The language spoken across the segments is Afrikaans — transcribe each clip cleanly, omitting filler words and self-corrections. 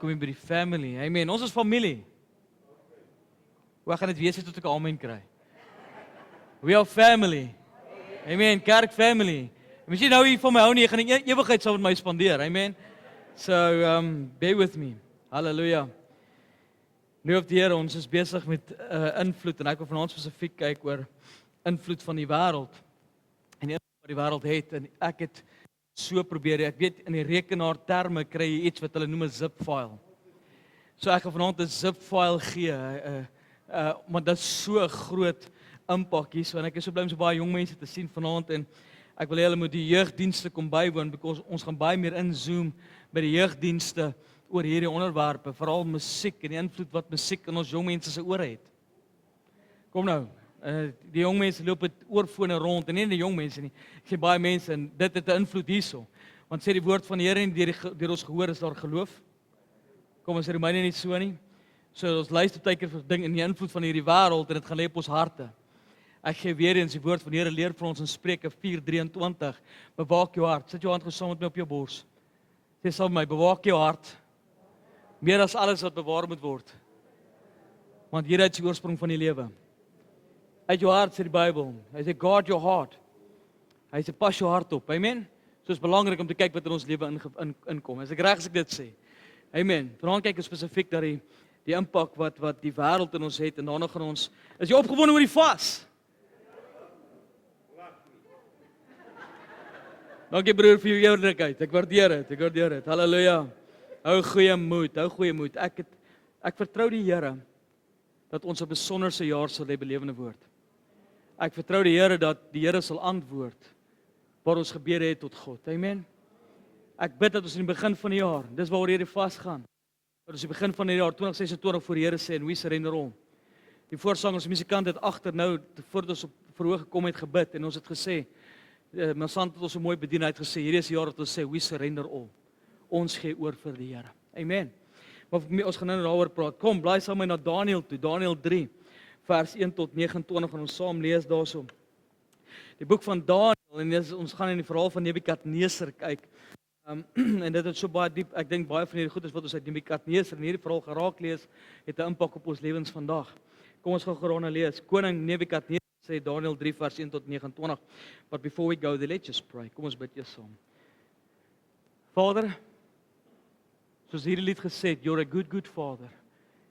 welkom hier by die family. Amen. Ons is familie. Hoe gaan dit wees tot ek 'n amen kry? We are family. Amen. Kerk family. Mens jy nou hier van my hou nie, jy gaan die ewigheid saam met my spandeer. Amen. So, bear with me. Halleluja. Loof die Here, ons is besig met invloed en ek wil vanaand spesifiek kyk oor invloed van die wêreld. En die invloed wat die wêreld het en ek het so probeer, ek weet in die rekenaar terme kry jy iets wat hulle noem 'n zip file. So ek gaan vanaand 'n zip file gee, maar dit is so 'n groot impak hier, so en ek is so bly om so baie jong mense te sien vanaand en ek wil hê hulle moet die jeugdienste kom bywoon, because ons gaan baie meer inzoom by die jeugdienste oor hierdie onderwerpe, veral musiek en die invloed wat musiek in ons jong mense se ore het. Kom nou, die jong mense loop met oorfone rond, en nie die jong mense nie, ek sê baie mense, en dit het 'n invloed hierso, want sê die woord van die Here en deur ons gehoor is daar geloof. Kom ons sê Romeine nie so nie, so ons luister baie keer vir ding in die invloed van hierdie wêreld, en dit gaan lê op ons harte. Ek gee weer eens die woord van die Here leer vir ons in Spreuke 4:23, bewaak jou hart, sit jou hand gesaam met my op jou bors, sê saam met my, bewaak jou hart, meer as alles wat bewaar moet word, want hieruit is die oorsprong van die lewe. Uit jou hart, sê die Bybel, hy sê guard your heart, hy sê pas jou hart op, amen, so is belangrik om te kyk wat in ons lewe inkom, as ek reg as ek dit sê, amen, vanaand kyk ons spesifiek dat die impak wat die wêreld in ons het, en daarna gaan ons, is jy opgewonde oor die vas? Dankie broer vir jou eerlikheid, ek waardeer dit, halleluja, hou goeie moed, ek vertrou die Here, dat ons 'n besonderse jaar sal hê by Lewende Woord. Ek vertrou die Here dat die Here sal antwoord waar ons gebede het tot God. Amen. Ek bid dat ons in die begin van die jaar, dis waaroor hierdie vas gaan, dat ons in die begin van die jaar 2026 voor die Here sê en we surrender all. Die voorsangers, musikant het agter nou voordat ons op verhoog gekom het gebid en ons het gesê, Mansant het ons so mooi bedien, hy het gesê hierdie is die jaar dat ons sê we surrender all. Ons gee oor vir die Here. Amen. Maar ons gaan nou daaroor praat. Kom, blaai saam met my na Daniël toe, Daniël 3, vers 1 tot 29, gaan ons saam lees daarso. Die boek van Daniël, en ons gaan in die verhaal van Nebukadneser kyk, en dit is so baie diep, ek dink baie van hierdie goedes wat ons uit Nebukadneser en hierdie verhaal geraak lees, het 'n impak op ons lewens vandag. Kom ons gaan gou lees. Koning Nebukadneser sê Daniël 3, vers 1 tot 29, but before we go there, let's just pray. Kom ons bid eers saam. Vader, soos hierdie lied gesê het, you're a good Father.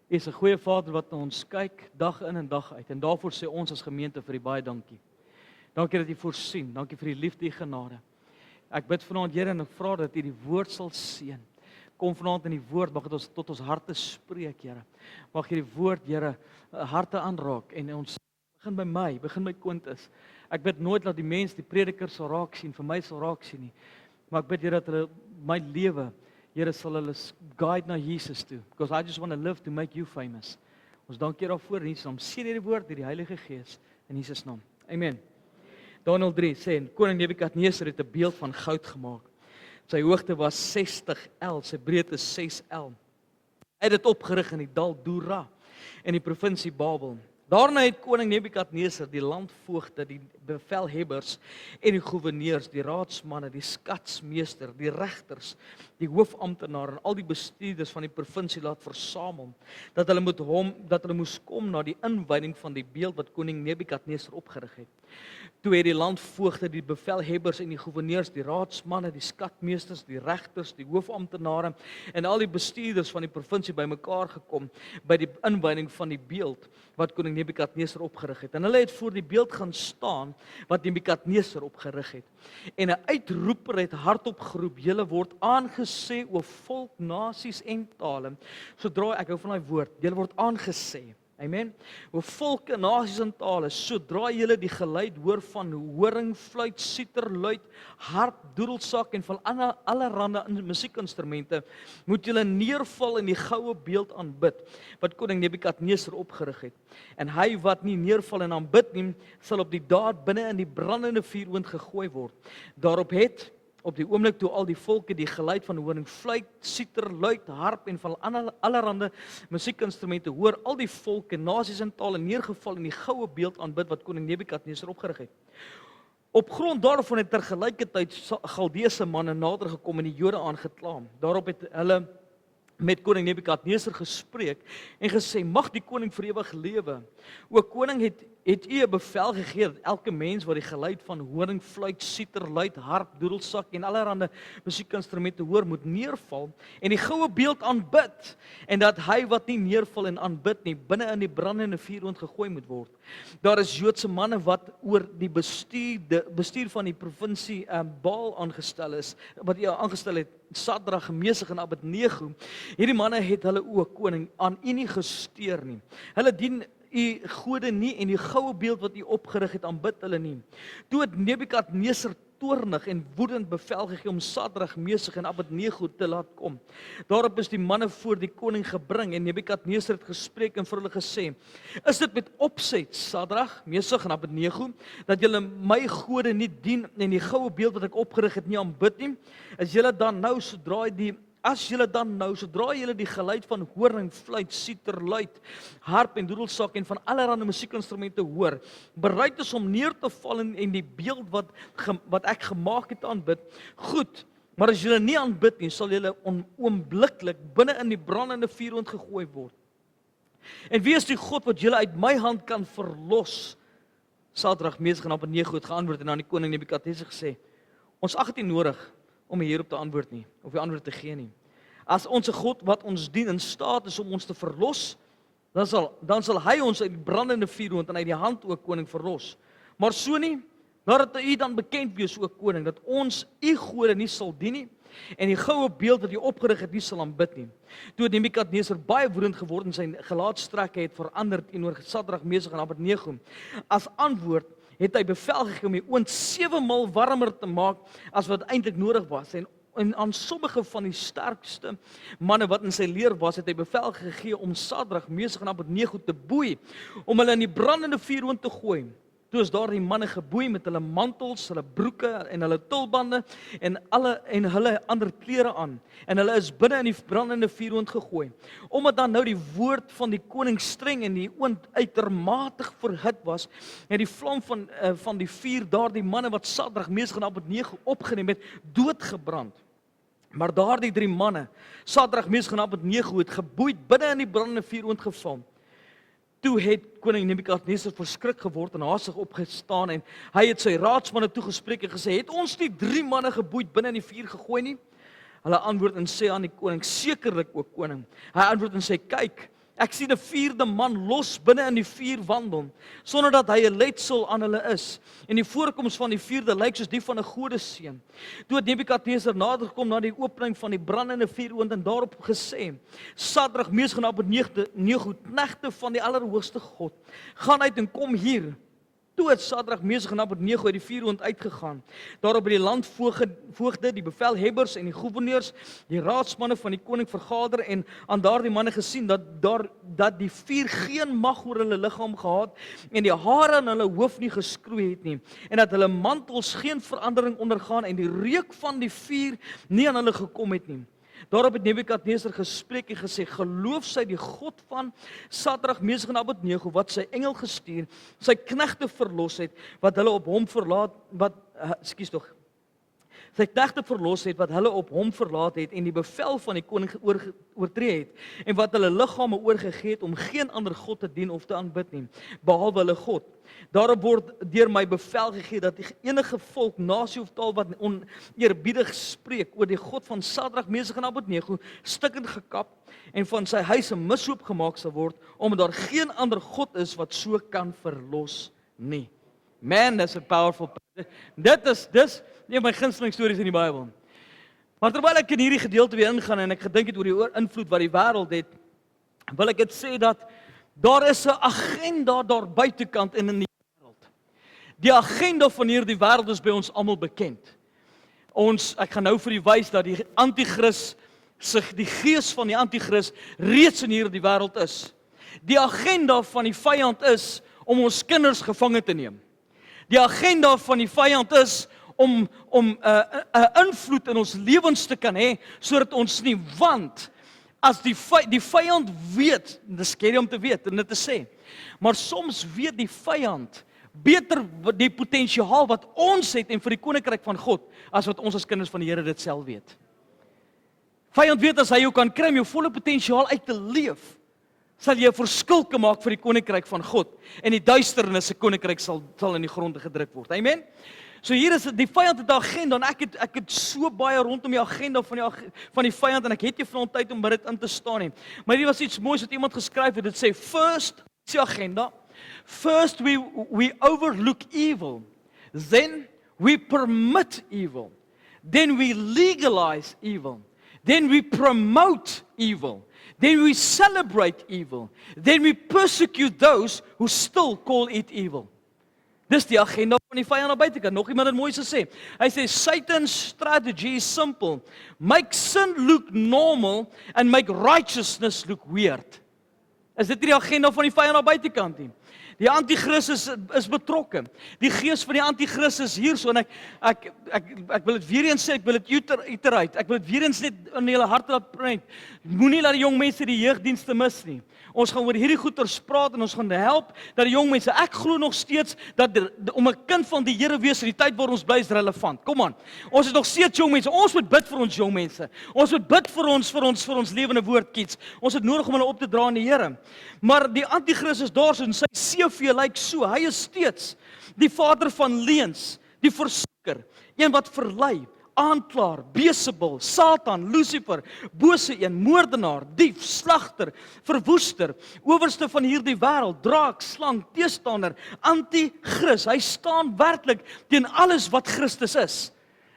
Jy is 'n goeie Vader wat na ons kyk, dag in en dag uit. En daarvoor sê ons as gemeente vir U baie dankie. Dankie dat U voorsien, dankie vir die liefde en genade. Ek bid vanaand, Here, en ek vra dat U die woord sal seën. Kom vanaand in die woord, mag dit ons tot ons harte spreek, Here. Mag hierdie woord, Here, harte aanraak en ons begin by my, begin by Quintus. Ek bid nooit dat die mens die prediker sal raak sien, vir my sal raak sien nie. Maar ek bid, Here, dat hulle my lewe, Here, sal hulle guide na Jesus toe, because I just want to live to make you famous. Ons dank U daarvoor in Jesus naam. Seën hierdie woord deur die Heilige Gees in Jesus naam. Amen. Daniël 3 sê, koning Nebukadneser het 'n beeld van goud gemaak. Sy hoogte was 60 el, sy breedte 6 el. Hy het dit opgerig in die dal Dura in die provinsie Babel. Daarna het koning Nebukadneser die landvoogde, die bevelhebbers en die goewerneurs, die raadsmanne, die skatsmeester, die regters, die hoofamptenare en al die bestuurders van die provinsie laat versamel, dat hulle moes kom na die inwyding van die beeld wat koning Nebukadneser opgerig het. Toe het die landvoogde, die bevelhebbers en die goewerneurs, die raadsmanne, die skatmeesters, die regters, die hoofamptenare en al die bestuurders van die provinsie bymekaar gekom by die inwyding van die beeld wat koning Nebukadneser opgerig het. En hulle het voor die beeld gaan staan wat Nebukadneser opgerig het. En 'n uitroeper het hardop geroep, julle word aangesê o volk, nasies en tale. Sodra ek hou van daai woord, julle word aangesê. Amen. O volke, nasies en tale, sodra julle die geluid hoor van horing, fluit, siter, luit, harp, doedelsak en van allerhande musiekinstrumente, moet julle neerval en die goue beeld aanbid wat koning Nebukadneser opgerig het. En hy wat nie neerval en aanbid nie, sal op die daad binne in die brandende vuuroond gegooi word. Daarop het op die oomblik toe al die volke die geluid van horing, fluit, siter, luit, harp en van allerhande musiekinstrumente hoor, al die volke, nasies en tale neergeval en die goue beeld aanbid wat koning Nebukadneser opgerig het. Op grond daarvan het tergelykertyd Galdeese manne nader gekom en die Jode aangekla. Daarop het hulle met koning Nebukadneser gespreek en gesê, mag die koning vir ewig lewe. O koning, het u 'n bevel gegee dat elke mens wat die geluid van horing, fluit, siter, luit, harp, doedelsak en allerlei musiekinstrumente hoor, moet neerval en die goue beeld aanbid, en dat hy wat nie neerval en aanbid nie, binne in die brandende vuur gegooi moet word. Daar is Joodse manne wat oor die bestuur van die provinsie Baal aangestel is, wat hy aangestel het, Sadrag, Mesach en Abednego. Hierdie manne het hulle o koning aan u nie gesteer nie. Hulle dien u gode nie en die goue beeld wat u opgerig het aanbid hulle nie. Toe het Nebukadneser toornig en woedend bevel gegee om Sadrag, Mesach en Abednego te laat kom. Daarop is die manne voor die koning gebring en Nebukadneser het gespreek en vir hulle gesê, is dit met opset, Sadrag, Mesach en Abednego, dat julle my gode nie dien en die goue beeld wat ek opgerig het nie aanbid nie? As julle dan nou sodra julle die geluid van horing, fluit, siter, luit, harp en doedelsak en van allerlei musiekinstrumente hoor, bereid is om neer te val en die beeld wat ek gemaak het aanbid, goed, maar as julle nie aanbid nie, sal julle oombliklik binne in die brandende vuur gegooi word. En wie is die God wat julle uit my hand kan verlos? Sadrag, Mesach en Abednego het geantwoord en aan die koning Nebukadneser gesê, ons ag dit nie nodig om hierop te antwoord nie, of die antwoord te gee nie. As ons God wat ons dien in staat is om ons te verlos, dan sal hy ons uit die brandende vuur en uit die hand, o koning, verlos. Maar so nie, nadat u dan bekend wees, o koning, dat ons u gode nie sal dien nie, en die goue beeld wat u opgerig het nie sal aanbid nie. Toe het Nebukadneser baie woedend geword en sy gelaatstrekke het verander teenoor Sadrag, Mesach en Abednego. As antwoord het hy bevel gegee om die oond 7 maal warmer te maak as wat eintlik nodig was. En aan sommige van die sterkste manne wat in sy leer was, het hy bevel gegee om Sadrag, Mesach en Abednego te boei, om hulle in die brandende vuur te gooi. Toe is daar die manne geboei met hulle mantels, hulle broeke en hulle tulbande en hulle ander klere aan. En hulle is binne in die brandende vuur gegooi. Omdat dan nou die woord van die koning streng en die oond uitermate verhit was, en die vlam van die vuur daardie manne wat Sadrag, Mesach en Abednego opgeneem het, doodgebrand. Maar daardie 3 manne, Sadrag, Mesach en Abednego, het geboeid binne in die brandende vuur geval. Toe het koning Nebukadneser verskrik geword en haastig opgestaan en hy het sy raadsmanne toegespreek en gesê, het ons die 3 manne geboeid binne in die vuur gegooi nie? Hulle antwoord en sê aan die koning, sekerlik o koning. Hy antwoord en sê, kyk, ek sien 'n 4de man los binne in die vuur wandel, sonder dat hy 'n letsel aan hulle is. En die voorkoms van die 4de lyk soos die van 'n godeseun. Toe het Nebukadneser nader gekom na die opening van die brandende vuuroond en daarop gesê, Sadrag, Mesach en Abednego, knegte van die Allerhoogste God, gaan uit en kom hier. Toe het Sadrag, Mesach en Abednego uit die vuuroond uitgegaan. Daarop het die landvoogde, die bevelhebbers en die gouverneurs, die raadsmanne van die koning vergader en aan daardie manne gesien dat die vuur geen mag oor hulle liggaam gehad en die hare aan hulle hoof nie geskroei het nie en dat hulle mantels geen verandering ondergaan en die reuk van die vuur nie aan hulle gekom het nie. Daarop het Nebukadneser gespreek en gesê, geloof sy die God van Sadrag, Mesach en Abednego, wat sy engel gestuur, sy knegte verlos het, wat hulle op hom verlaat, sy knegte verlos het, wat hulle op hom verlaat het, en die bevel van die koning oortree het, en wat hulle liggame oorgegee het, om geen ander God te dien of te aanbid nie, behalwe hulle God. Daarop word deur my bevel gegee dat enige volk, nasie of taal wat oneerbiedig spreek oor die God van Sadrag, Mesach en Abednego stukkend gekap en van sy huis 'n mishoop gemaak sal word, omdat daar geen ander God is wat so kan verlos nie. Man, that's a powerful. Dit is een van my gunsteling stories in die Bybel. Maar terwyl ek in hierdie gedeelte weer ingaan en ek gedink het oor die invloed wat die wêreld het, wil ek dit sê dat daar is 'n agenda daar buitekant en in die wêreld. Die agenda van hierdie wêreld is by ons almal bekend. Ek gaan nou vir u wys dat die anti-kris, die gees van die anti-kris reeds in hierdie wêreld is. Die agenda van die vyand is om ons kinders gevange te neem. Die agenda van die vyand is om 'n invloed in ons lewens te kan hê sodat ons nie, want as die vyand weet, dit is skerry om te weet en dit te sê, maar soms weet die vyand beter die potensiaal wat ons het en vir die koninkryk van God, as wat ons as kinders van die Here dit self weet. Vyand weet as hy jou kan kry om jou volle potensiaal uit te leef, sal jy 'n verskil kan maak vir die koninkryk van God en die duisternis se koninkryk sal in die grond gedruk word. Amen. So hier is die vyand het 'n agenda en ek het so baie rondom die agenda van die vyand en ek het nie vanaand tyd om by dit in te staan nie. Maar hier was iets moois wat iemand geskryf het. Dit sê first, is die agenda. First we overlook evil. Then we permit evil. Then we legalize evil. Then we promote evil. Then we celebrate evil. Then we persecute those who still call it evil. Dis die agenda van die vyand aan die buitekant. Nog iemand het mooi gesê. Hy sê Satan's strategy is simple. Make sin look normal and make righteousness look weird. Is dit nie die agenda van die vyand aan die buitekant nie? Die anti-kris is betrokke. Die gees van die anti-kris is hierso en ek wil dit weer eens sê, ek wil dit iterate. Ek wil dit weer eens net in julle harte laat prent. Moenie laat die jong mense die jeugdienste mis nie. Ons gaan oor hierdie goeters praat en ons gaan help dat die jong mense, ek glo nog steeds dat om 'n kind van die Here wees in die tyd waar ons bly is relevant. Kom aan. Ons is nog steeds jong mense. Ons moet bid vir ons jong mense. Ons moet bid vir ons lewende woordkies. Ons het nodig om hulle op te dra aan die Here. Maar die anti-kris is daar so en sy CV lyk so. Hy is steeds die vader van leuns, die versoeker, een wat verlei, aanklaer, Beelzebul, Satan, Lucifer, bose een, moordenaar, dief, slagter, verwoester, owerste van hierdie wêreld, draak, slang, teestander, anti-kris. Hy staan werklik teen alles wat Christus is.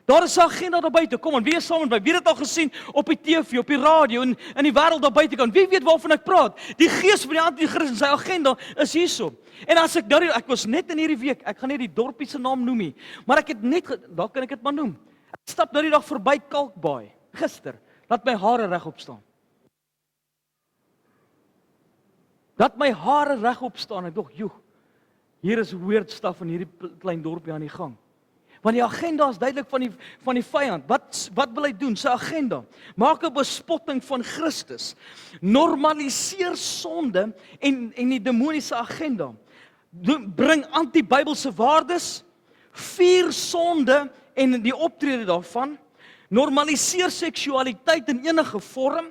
Daar is 'n agenda daar buite. Kom aan, wie is saam met my? Wie het dit al gesien op die TV, op die radio en in die wêreld daar buite kan? Wie weet waarvan ek praat? Die gees van die anti-kris en sy agenda is hierso. En as ek was net in hierdie week, ek gaan nie die dorpie se naam noem nie, maar ek het net, daar kan ek dit maar noem. Ek stap nou die dag verby Kalkbaai, gister, laat my hare regop staan. Laat my hare regop staan. Ek dog, joh, hier is weird stuff in hierdie klein dorpie aan die gang. Want die agenda is duidelik van die vyand. Wat wil hy doen? Sy agenda. Maak 'n bespotting van Christus. Normaliseer sonde en die demoniese agenda. Bring anti-Bybelse waardes, vier sonde en die optrede daarvan. Normaliseer seksualiteit in enige vorm.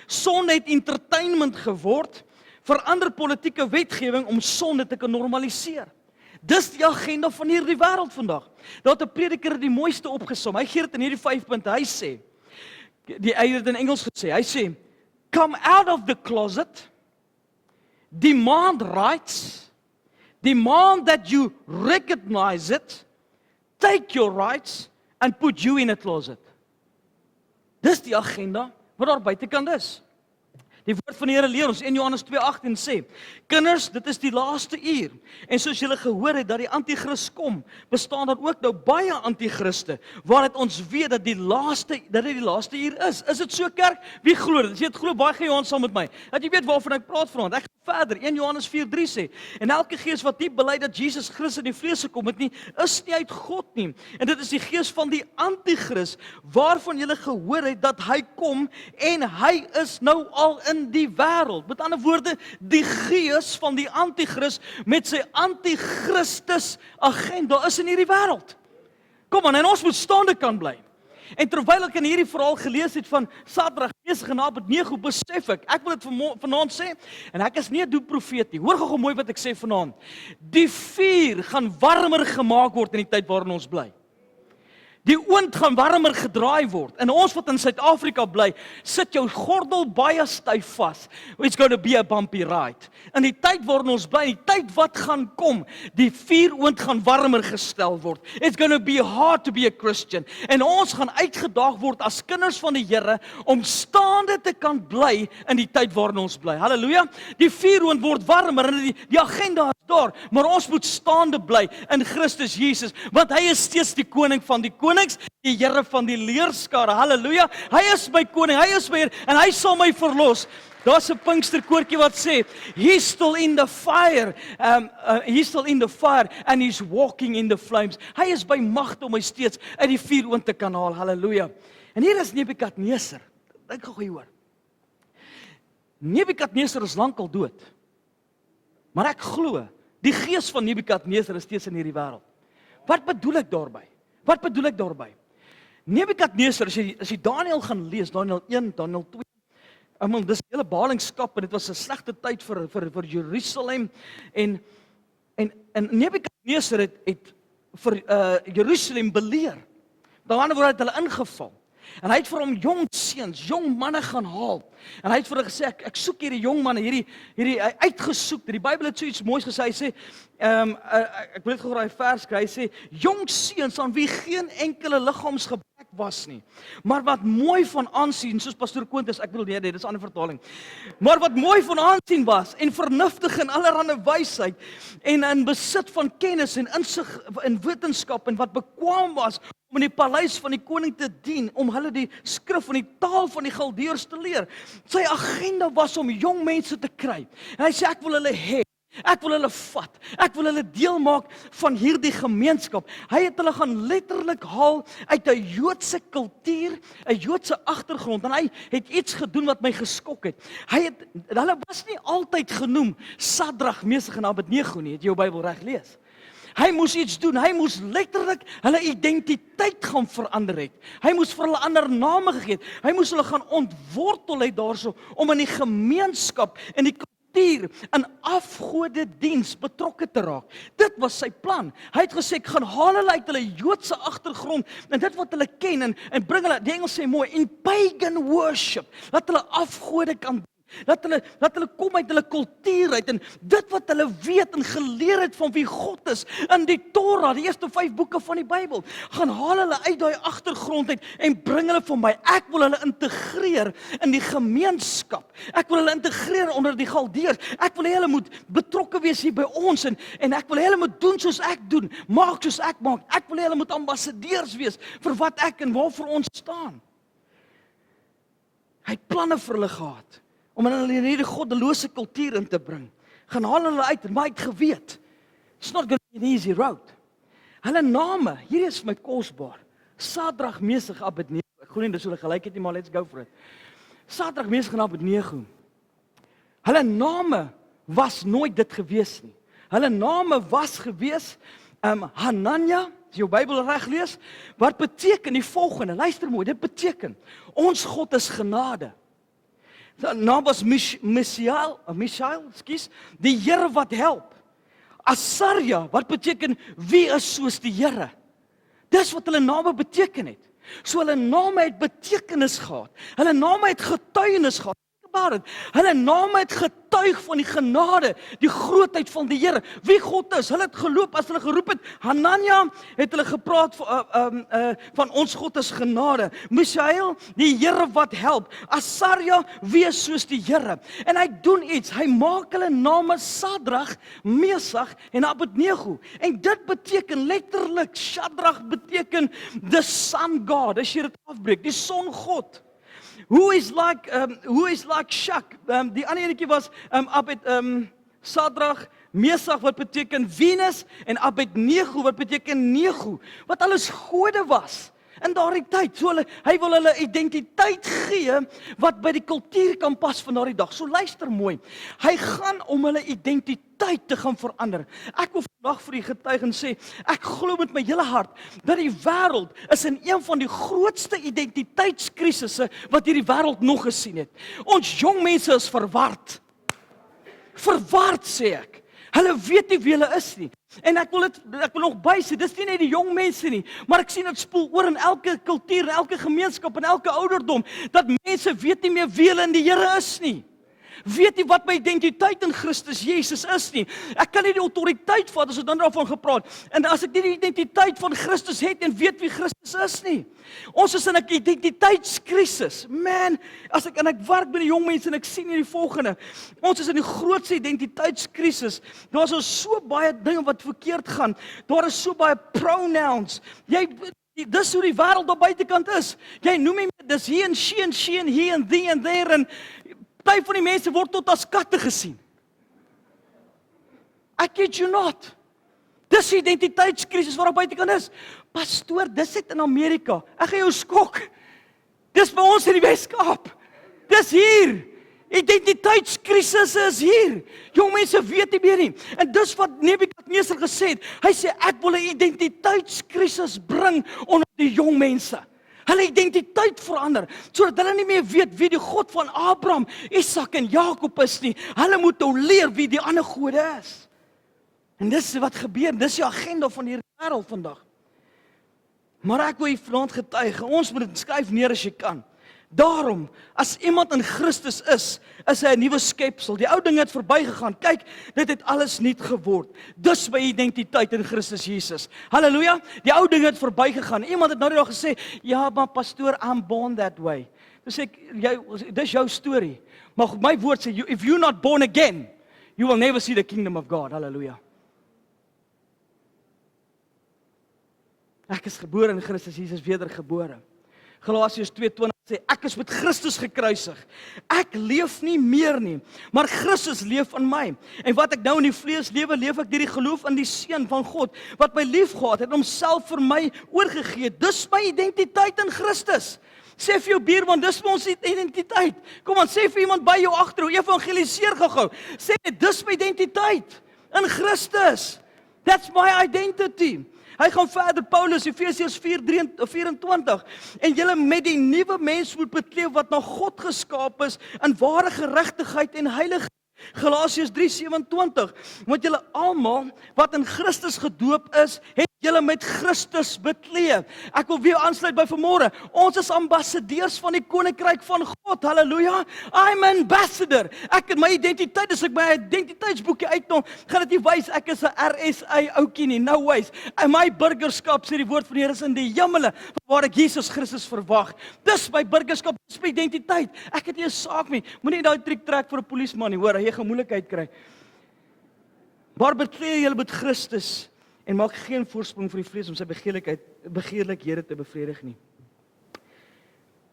Sonde het entertainment geword. Verander politieke wetgewing om sonde te kan normaliseer. Dis die agenda van hierdie wêreld vandag. Daar het 'n prediker die mooiste opgesom. Hy gee dit in hierdie 5 punte. Hy sê, hy het in Engels gesê, hy sê, come out of the closet, demand rights, demand that you recognize it, take your rights and put you in a closet. Dis die agenda wat daar buitekant is. Die woord van die Here leer ons 1 Johannes 2:18 sê, kinders, dit is die laaste uur. En soos julle gehoor het dat die anti-kris kom, bestaan daar ook nou baie anti-kriste, waaruit ons weet dat dit die laaste uur is. Is dit so, kerk? Wie glo dit? As jy dit glo, baie gaan jy saam met my. Dat jy weet waarvan ek praat vanaand. Ek gaan verder. 1 Johannes 4:3 sê, en elke gees wat nie bely dat Jesus Christus in die vlees gekom het nie, is nie uit God nie. En dit is die gees van die anti-kris, waarvan julle gehoor het dat hy kom en hy is nou al in die wêreld. Met ander woorde, die gees van die anti-kris met sy anti-Christus agenda is in hierdie wêreld. Kom aan, en ons moet staande kan bly. En terwyl ek in hierdie verhaal gelees het van Sadrag, Mesach en Abednego, besef ek wil dit vanaand sê, en ek is nie 'n doelprofeet nie. Hoor gou mooi wat ek sê vanaand. Die vuur gaan warmer gemaak word in die tyd waarin ons bly. Die oond gaan warmer gedraai word. En ons wat in Suid-Afrika bly, sit jou gordel baie styf vas. It's going to be a bumpy ride. In die tyd waarin ons bly, die tyd wat gaan kom, die vuuroond gaan warmer gestel word. It's going to be hard to be a Christian. En ons gaan uitgedaag word as kinders van die Here om staande te kan bly in die tyd waarin ons bly. Halleluja. Die vuuroond word warmer en die agenda is daar, maar ons moet staande bly in Christus Jesus, want hy is steeds die koning van die konings, die Here van die leerskare. Halleluja. Hy is my koning, hy is my Heer en hy sal my verlos. Daar's 'n Pinksterkoortjie wat sê, he's still in the fire. He's still in the fire and he's walking in the flames. Hy is by magte om my steeds uit die vuuroond te kan haal. Halleluja. En hier is Nebukadneser. Dink gou hoor. Nebukadneser is lankal dood. Maar ek glo, die gees van Nebukadneser is steeds in hierdie wêreld. Wat bedoel ek daarmee? Nebukadneser, as jy Daniël gaan lees, Daniël 1, Daniël 2, dis 'n hele ballingskap en dit was 'n slegte tyd vir Jerusalem en Nebukadneser het vir Jerusalem beleer. Met ander woorde het hulle ingeval. En hy het vir hom jong seuns, jong manne gaan haal. En hy het vir hulle gesê ek soek hierdie jong manne, hierdie uitgesoek. Die Bybel het so iets moois gesê. Hy sê ek wil net gou daai vers kry. Hy sê jong seuns aan wie geen enkele liggaamsgebrek was nie. Maar wat mooi van aansien, soos pastoor Quintus, ek bedoel nee, dis 'n ander vertaling. Maar wat mooi van aansien was en vernuftig en allerlei wysheid en in besit van kennis en insig in wetenskap en wat bekwaam was om in die paleis van die koning te dien, om hulle die skrif en die taal van die Galdeërs te leer. Sy agenda was om jong mense te kry. En hy sê ek wil hulle hê. Ek wil hulle vat. Ek wil hulle deel maak van hierdie gemeenskap. Hy het hulle gaan letterlik haal uit 'n Joodse kultuur, 'n Joodse agtergrond en hy het iets gedoen wat my geskok het. Hulle was nie altyd genoem Sadrag, Mesach en Abednego nie. Het jy jou Bybel reg lees? Hy moes iets doen. Hy moes letterlik hulle identiteit gaan verander het. Hy moes vir hulle ander name gegee het. Hy moes hulle gaan ontwortel het daarso om in die gemeenskap en die kultuur in afgodediens betrokke te raak. Dit was sy plan. Hy het gesê ek gaan haal hulle uit hulle Joodse agtergrond en dit wat hulle ken en bring hulle, die Engels sê mooi, in pagan worship. Laat hulle afgode kan Laat hulle kom uit hulle kultuur uit en dit wat hulle weet en geleer het van wie God is in die Torah, die eerste 5 boeke van die Bybel, gaan haal hulle uit daai agtergrond uit en bring hulle vir my. Ek wil hulle integreer in die gemeenskap. Ek wil hulle integreer onder die Galdeërs. Ek wil hê hulle moet betrokke wees hier by ons en ek wil hê hulle moet doen soos ek doen, maak soos ek maak. Ek wil hê hulle moet ambassadeurs wees vir wat ek en waarvoor ons staan. Hy het planne vir hulle gehad om hulle in hierdie goddelose kultuur in te bring. Gaan haal hulle uit, maar hy het geweet. It's not going to be an easy road. Hulle name, hier is vir my kosbaar. Sadrag, Mesach, Abednego. Ek glo nie dis hulle gelykheid nie, maar let's go for it. Sadrag, Mesach en Abednego. Hulle name was nooit dit gewees nie. Hulle name was gewees Hanania, as jy jou Bybel reg lees, wat beteken die volgende. Luister mooi, dit beteken ons God is genade. Sy naam was Mishael, die Here wat help. Asaria, wat beteken wie is soos die Here. Dis wat hulle name beteken het. So hulle name het betekenis gehad. Hulle name het getuienis gehad. Hulle name het getuig van die genade, die grootheid van die Here, wie God is. Hulle het geloop as hulle geroep het. Hanania het hulle gepraat van ons God is genade. Mishael, die Here wat help. Asaria, wie is soos die Here. En hy doen iets. Hy maak hulle name Sadrag, Mesach en Abednego. En dit beteken letterlik, Sadrag beteken the sun God, as jy dit afbreek, die songod. Who is like Shak? Die ander enetjie was Sadrag, Mesach wat beteken Venus en Abednego wat beteken Nego, wat alles gode was in daardie tyd. So hy wil hulle identiteit gee wat by die kultuur kan pas van daardie dag. So luister mooi. Hy gaan om hulle identiteit te gaan verander. Ek wil vandag vir u getuig en sê, ek glo met my hele hart dat die wêreld is in een van die grootste identiteitskrisisse wat hierdie wêreld nog gesien het. Ons jong mense is verward. Verward sê ek. Hulle weet nie wie hulle is nie. En ek wil nog bysê, dis nie net die jong mense nie, maar ek sien dit spoel oor in elke kultuur, in elke gemeenskap, in elke ouderdom, dat mense weet nie meer wie hulle in die Here is nie. Weet nie wat my identiteit in Christus Jesus is nie. Ek kan nie die autoriteit vat as ek dan daarvan gepraat. En as ek nie die identiteit van Christus het en weet wie Christus is nie. Ons is in 'n identiteitskrisis. Man, ek werk met die jong mense en ek sien hierdie volgende. Ons is in die grootste identiteitskrisis. Daar is so baie dinge wat verkeerd gaan. Daar is so baie pronouns. Dis hoe die wêreld daar buitekant is. Jy noem nie meer dis he en she en he en thee en there en party van die mense word tot as katte gesien. I kid you not. Dis die identiteitskrisis wat daar buitekant is. Pastoor, dis dit in Amerika. Ek gaan jou skok. Dis by ons in die Weskaap. Dis hier. Identiteitskrisis is hier. Jong mense weet nie meer nie. En dis wat Nebukadneser gesê het. Hy sê ek wil 'n identiteitskrisis bring onder die jong mense. Hulle identiteit verander, sodat hulle nie meer weet wie die God van Abraham, Isak en Jakob is nie. Hulle moet nou leer wie die ander gode is. En dis wat gebeur, dis die agenda van hierdie wêreld vandag. Maar ek wil vanaand getuig, ons moet dit skryf neer as jy kan. Daarom, as iemand in Christus is hy 'n nuwe skepsel. Die ou dinge het verbygegaan. Kyk, dit het alles nuut geword. Dis my identiteit in Christus Jesus. Halleluja. Die ou dinge het verbygegaan. Iemand het nou net gesê, ja, maar pastoor, I'm born that way. Dis ek, dis jou storie. Maar my woord sê, if you're not born again, you will never see the kingdom of God. Halleluja. Ek is gebore in Christus Jesus, wedergebore. Galasiërs 2:20 sê, ek is met Christus gekruisig. Ek leef nie meer nie, maar Christus leef in my. En wat ek nou in die vlees lewe, leef ek deur die geloof in die Seun van God, wat my liefgehad het, homself vir my oorgegee. Dis my identiteit in Christus. Sê vir jou buurman, dis ons identiteit. Kom aan, sê vir iemand by jou agter, evangeliseer gou-gou. Sê, dis my identiteit in Christus. That's my identity. Hy gaan verder, Paulus, Efesiërs 4:24, en julle met die nuwe mens moet bekleed wat na God geskaap is, in ware geregtigheid en heiligheid. Galasiërs 3:27, want julle almal wat in Christus gedoop is, het julle met Christus bekleed. Ek wil weer aansluit by vanmôre. Ons is ambassadeurs van die koninkryk van God. Halleluja. I'm an ambassador. Ek het my identiteit, as ek my identiteitsboekie uitnom, gaan dit nie wys ek is 'n RSA ouetjie nie. No ways. En my burgerskap, sê die woord van die Here, is in die hemele, waar ek Jesus Christus verwag. Dis my burgerskap, dis my identiteit. Ek het nie 'n saak nie. Moenie daai triek trek vir 'n polisieman nie, hoor, hy gaan moeilikheid kry. Maar bekleed julle met Christus en maak geen voorsprong vir die vlees om sy begeerlikhede te bevredig nie.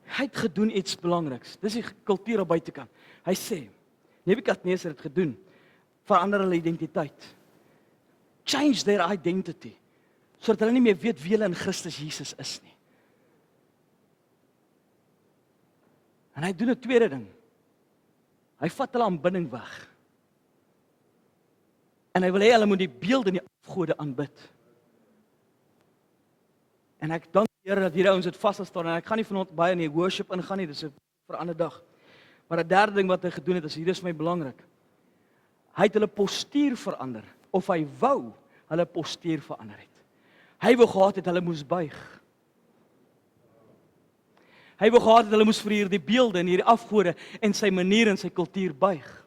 Hy het gedoen iets belangriks. Dis die kultuur op buitekant. Hy sê, Nebukadneser het gedoen, verander hulle identiteit. Change their identity, sodat hulle nie meer weet wie hulle in Christus Jesus is nie. En hy doen 'n tweede ding. Hy vat hulle aanbidding weg. En hy wil hê hulle moet die beelde en die afgode aanbid. En ek dank die Here dat hierdie ouens dit vasgestaan, en ek gaan nie vanaand baie in die worship ingaan nie, dis vir 'n ander dag. Maar 'n derde ding wat hy gedoen het, is hier is vir my belangrik. Hy het hulle postuur verander, of hy wou hulle postuur verander het. Hy wou gehad het hulle moes buig. Hy wou gehad het hulle moes vir hierdie beelde en hierdie afgode en sy manier en sy kultuur buig.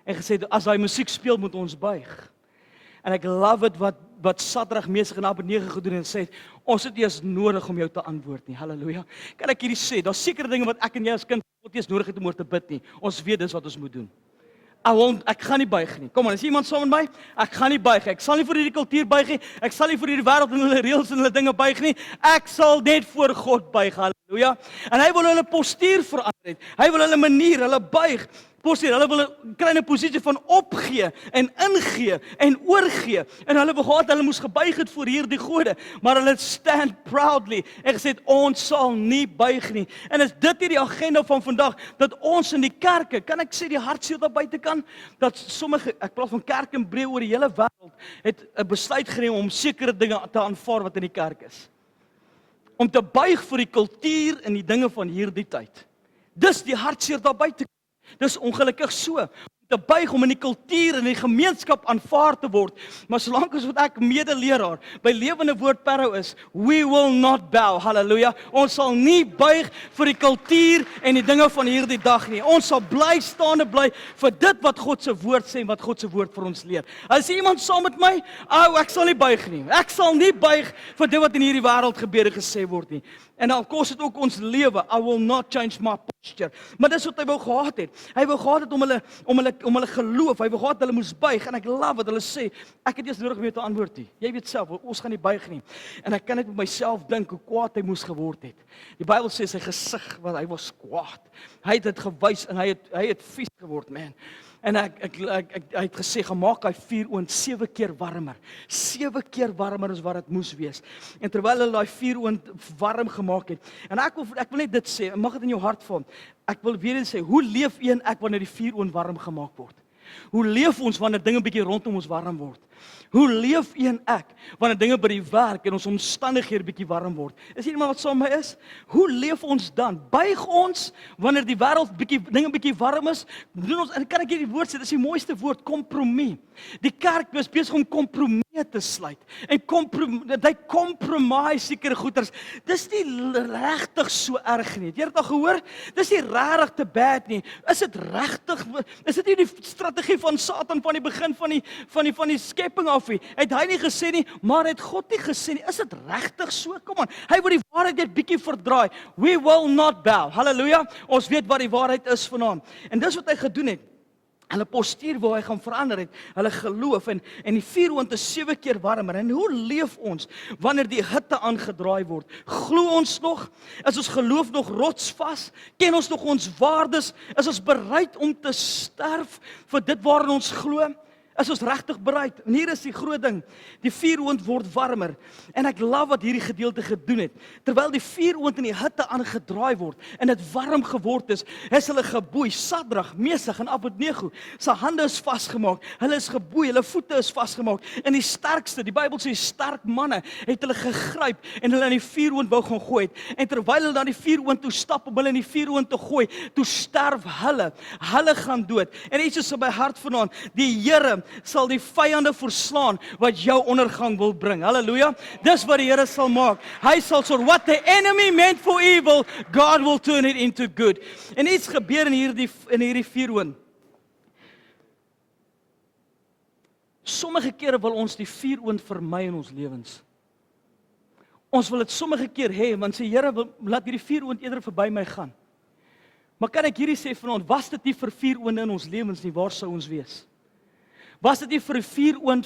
En gesê, as hy musiek speel, moet ons buig. En ek love it wat Sadrag, Mesach en Abednego gedoen het, en sê, ons het nie eens nodig om jou te antwoord nie. Halleluja. Kan ek hierdie sê, daar's sekere dinge wat ek en jy as kind nie eens nodig het om oor te bid nie. Ons weet dis wat ons moet doen. Ek gaan nie buig nie. Kom aan, is iemand saam met my? Ek gaan nie buig nie. Ek sal nie vir hierdie kultuur buig nie. Ek sal nie vir hierdie wêreld en hulle reëls en hulle dinge buig nie. Ek sal net voor God buig. Halleluja. En hy wil hulle postuur verander. Hy wil hulle manier, hulle buig. Postuur, hulle wil kry 'n posisie van opgee en ingee en oorgee. En hulle wou gehad hulle moes gebuig het voor hierdie gode, maar hulle stand proudly en gesê ons sal nie buig nie. En is dit hierdie agenda van vandag, dat ons in die kerke, kan ek sê die hartseer daar buitekant, dat sommige, ek praat van kerk en breë oor die hele wêreld, het 'n besluit geneem om sekere dinge te aanvaar wat in die kerk is. Om te buig vir die kultuur en die dinge van hierdie tyd. Dis die hartseer daar buite. Dis ongelukkig so, om te buig om in die kultuur en die gemeenskap aanvaar te word, maar solank as wat ek medeleraar by Lewende Woord Parow is, we will not bow, halleluja, ons sal nie buig vir die kultuur en die dinge van hierdie dag nie, ons sal bly staande bly vir dit wat God se woord sê en wat God se woord vir ons leer. As iemand saam met my, ek sal nie buig nie, ek sal nie buig vir dit wat in hierdie wêreld gebeur en gesê word nie. En al kos dit ook ons lewe, I will not change my posture. Maar dis wat hy wou gehad het. Hy wou gehad het om hulle geloof, hy wou gehad hulle moes buig, en ek love wat hulle sê, ek het eers nodig om jou te antwoord nie. Jy weet self, ons gaan nie buig nie. En ek kan net met myself dink hoe kwaad hy moes geword het. Die Bybel sê sy gesig, want hy was kwaad. Hy het dit gewys en hy het vies geword, man. En hy het gesê, gemaak hy vuuroond 7 keer warmer. 7 keer warmer as wat dit moes wees. En terwyl hulle daai vuuroond warm gemaak het, en ek wil net dit sê, mag dit in jou hart val. Ek wil weer eens sê, hoe leef u en ek wanneer die vuuroond warm gemaak word? Hoe leef ons wanneer dinge bietjie rondom ons warm word? Hoe leef u en ek wanneer dinge by die werk en ons omstandighede bietjie warm word? Is hier iemand wat saam met my is? Hoe leef ons dan? Buig ons wanneer die wêreld dinge bietjie warm is? Doen ons, en kan ek hier die woord sê, dis die mooiste woord, kompromie. Die kerk is besig om kompromie te sluit. En hy compromise sekere goeders. Dis nie regtig so erg nie. Het jy dit al gehoor? Dis nie regtig te bad nie. Is dit regtig? Is dit nie die strategie van Satan van die begin van die skepping af nie? Het hy nie gesê nie, maar het God nie gesê nie. Is dit regtig so? Kom aan. Hy wil die waarheid net bietjie verdraai. We will not bow. Halleluja. Ons weet wat die waarheid is vanaand. En dis wat hy gedoen het. Hulle postuur waar hy gaan verander het, hulle geloof en die vuuroond is 7 keer warmer. En hoe leef ons wanneer die hitte aangedraai word? Glo ons nog? Is ons geloof nog rotsvas? Ken ons nog ons waardes? Is ons bereid om te sterf vir dit waarin ons glo? Is ons regtig bereid? En hier is die groot ding. Die vuuroond word warmer. En ek love wat hierdie gedeelte gedoen het. Terwyl die vuuroond in die hitte aangedraai word en dit warm geword is hulle geboei. Sadrag, Mesach en Abednego, se hande is vasgemaak. Hulle is geboei, hulle voete is vasgemaak. En die sterkste, die Bybel sê sterk manne, het hulle gegryp en hulle in die vuuroond wou gaan gooi het. En terwyl hulle dan die vuuroond toe stap om hulle in die vuuroond te gooi, toe sterf hulle. Hulle gaan dood. En iets is in my hart vanaand. Die Here sal die vyande verslaan wat jou ondergang wil bring. Halleluja. Dis wat die Here sal maak. Hy sal sorg, what the enemy meant for evil, God will turn it into good. En iets gebeur in hierdie vuuroond. Sommige kere wil ons die vuuroond vermy in ons lewens. Ons wil dit sommige keer hê, want sê Here, laat hierdie vuuroond eerder verby my gaan. Maar kan ek hierdie sê vanaand, was dit nie vir vuuroonde in ons lewens nie, waar sou ons wees? Was dit nie vir 'n vuuroond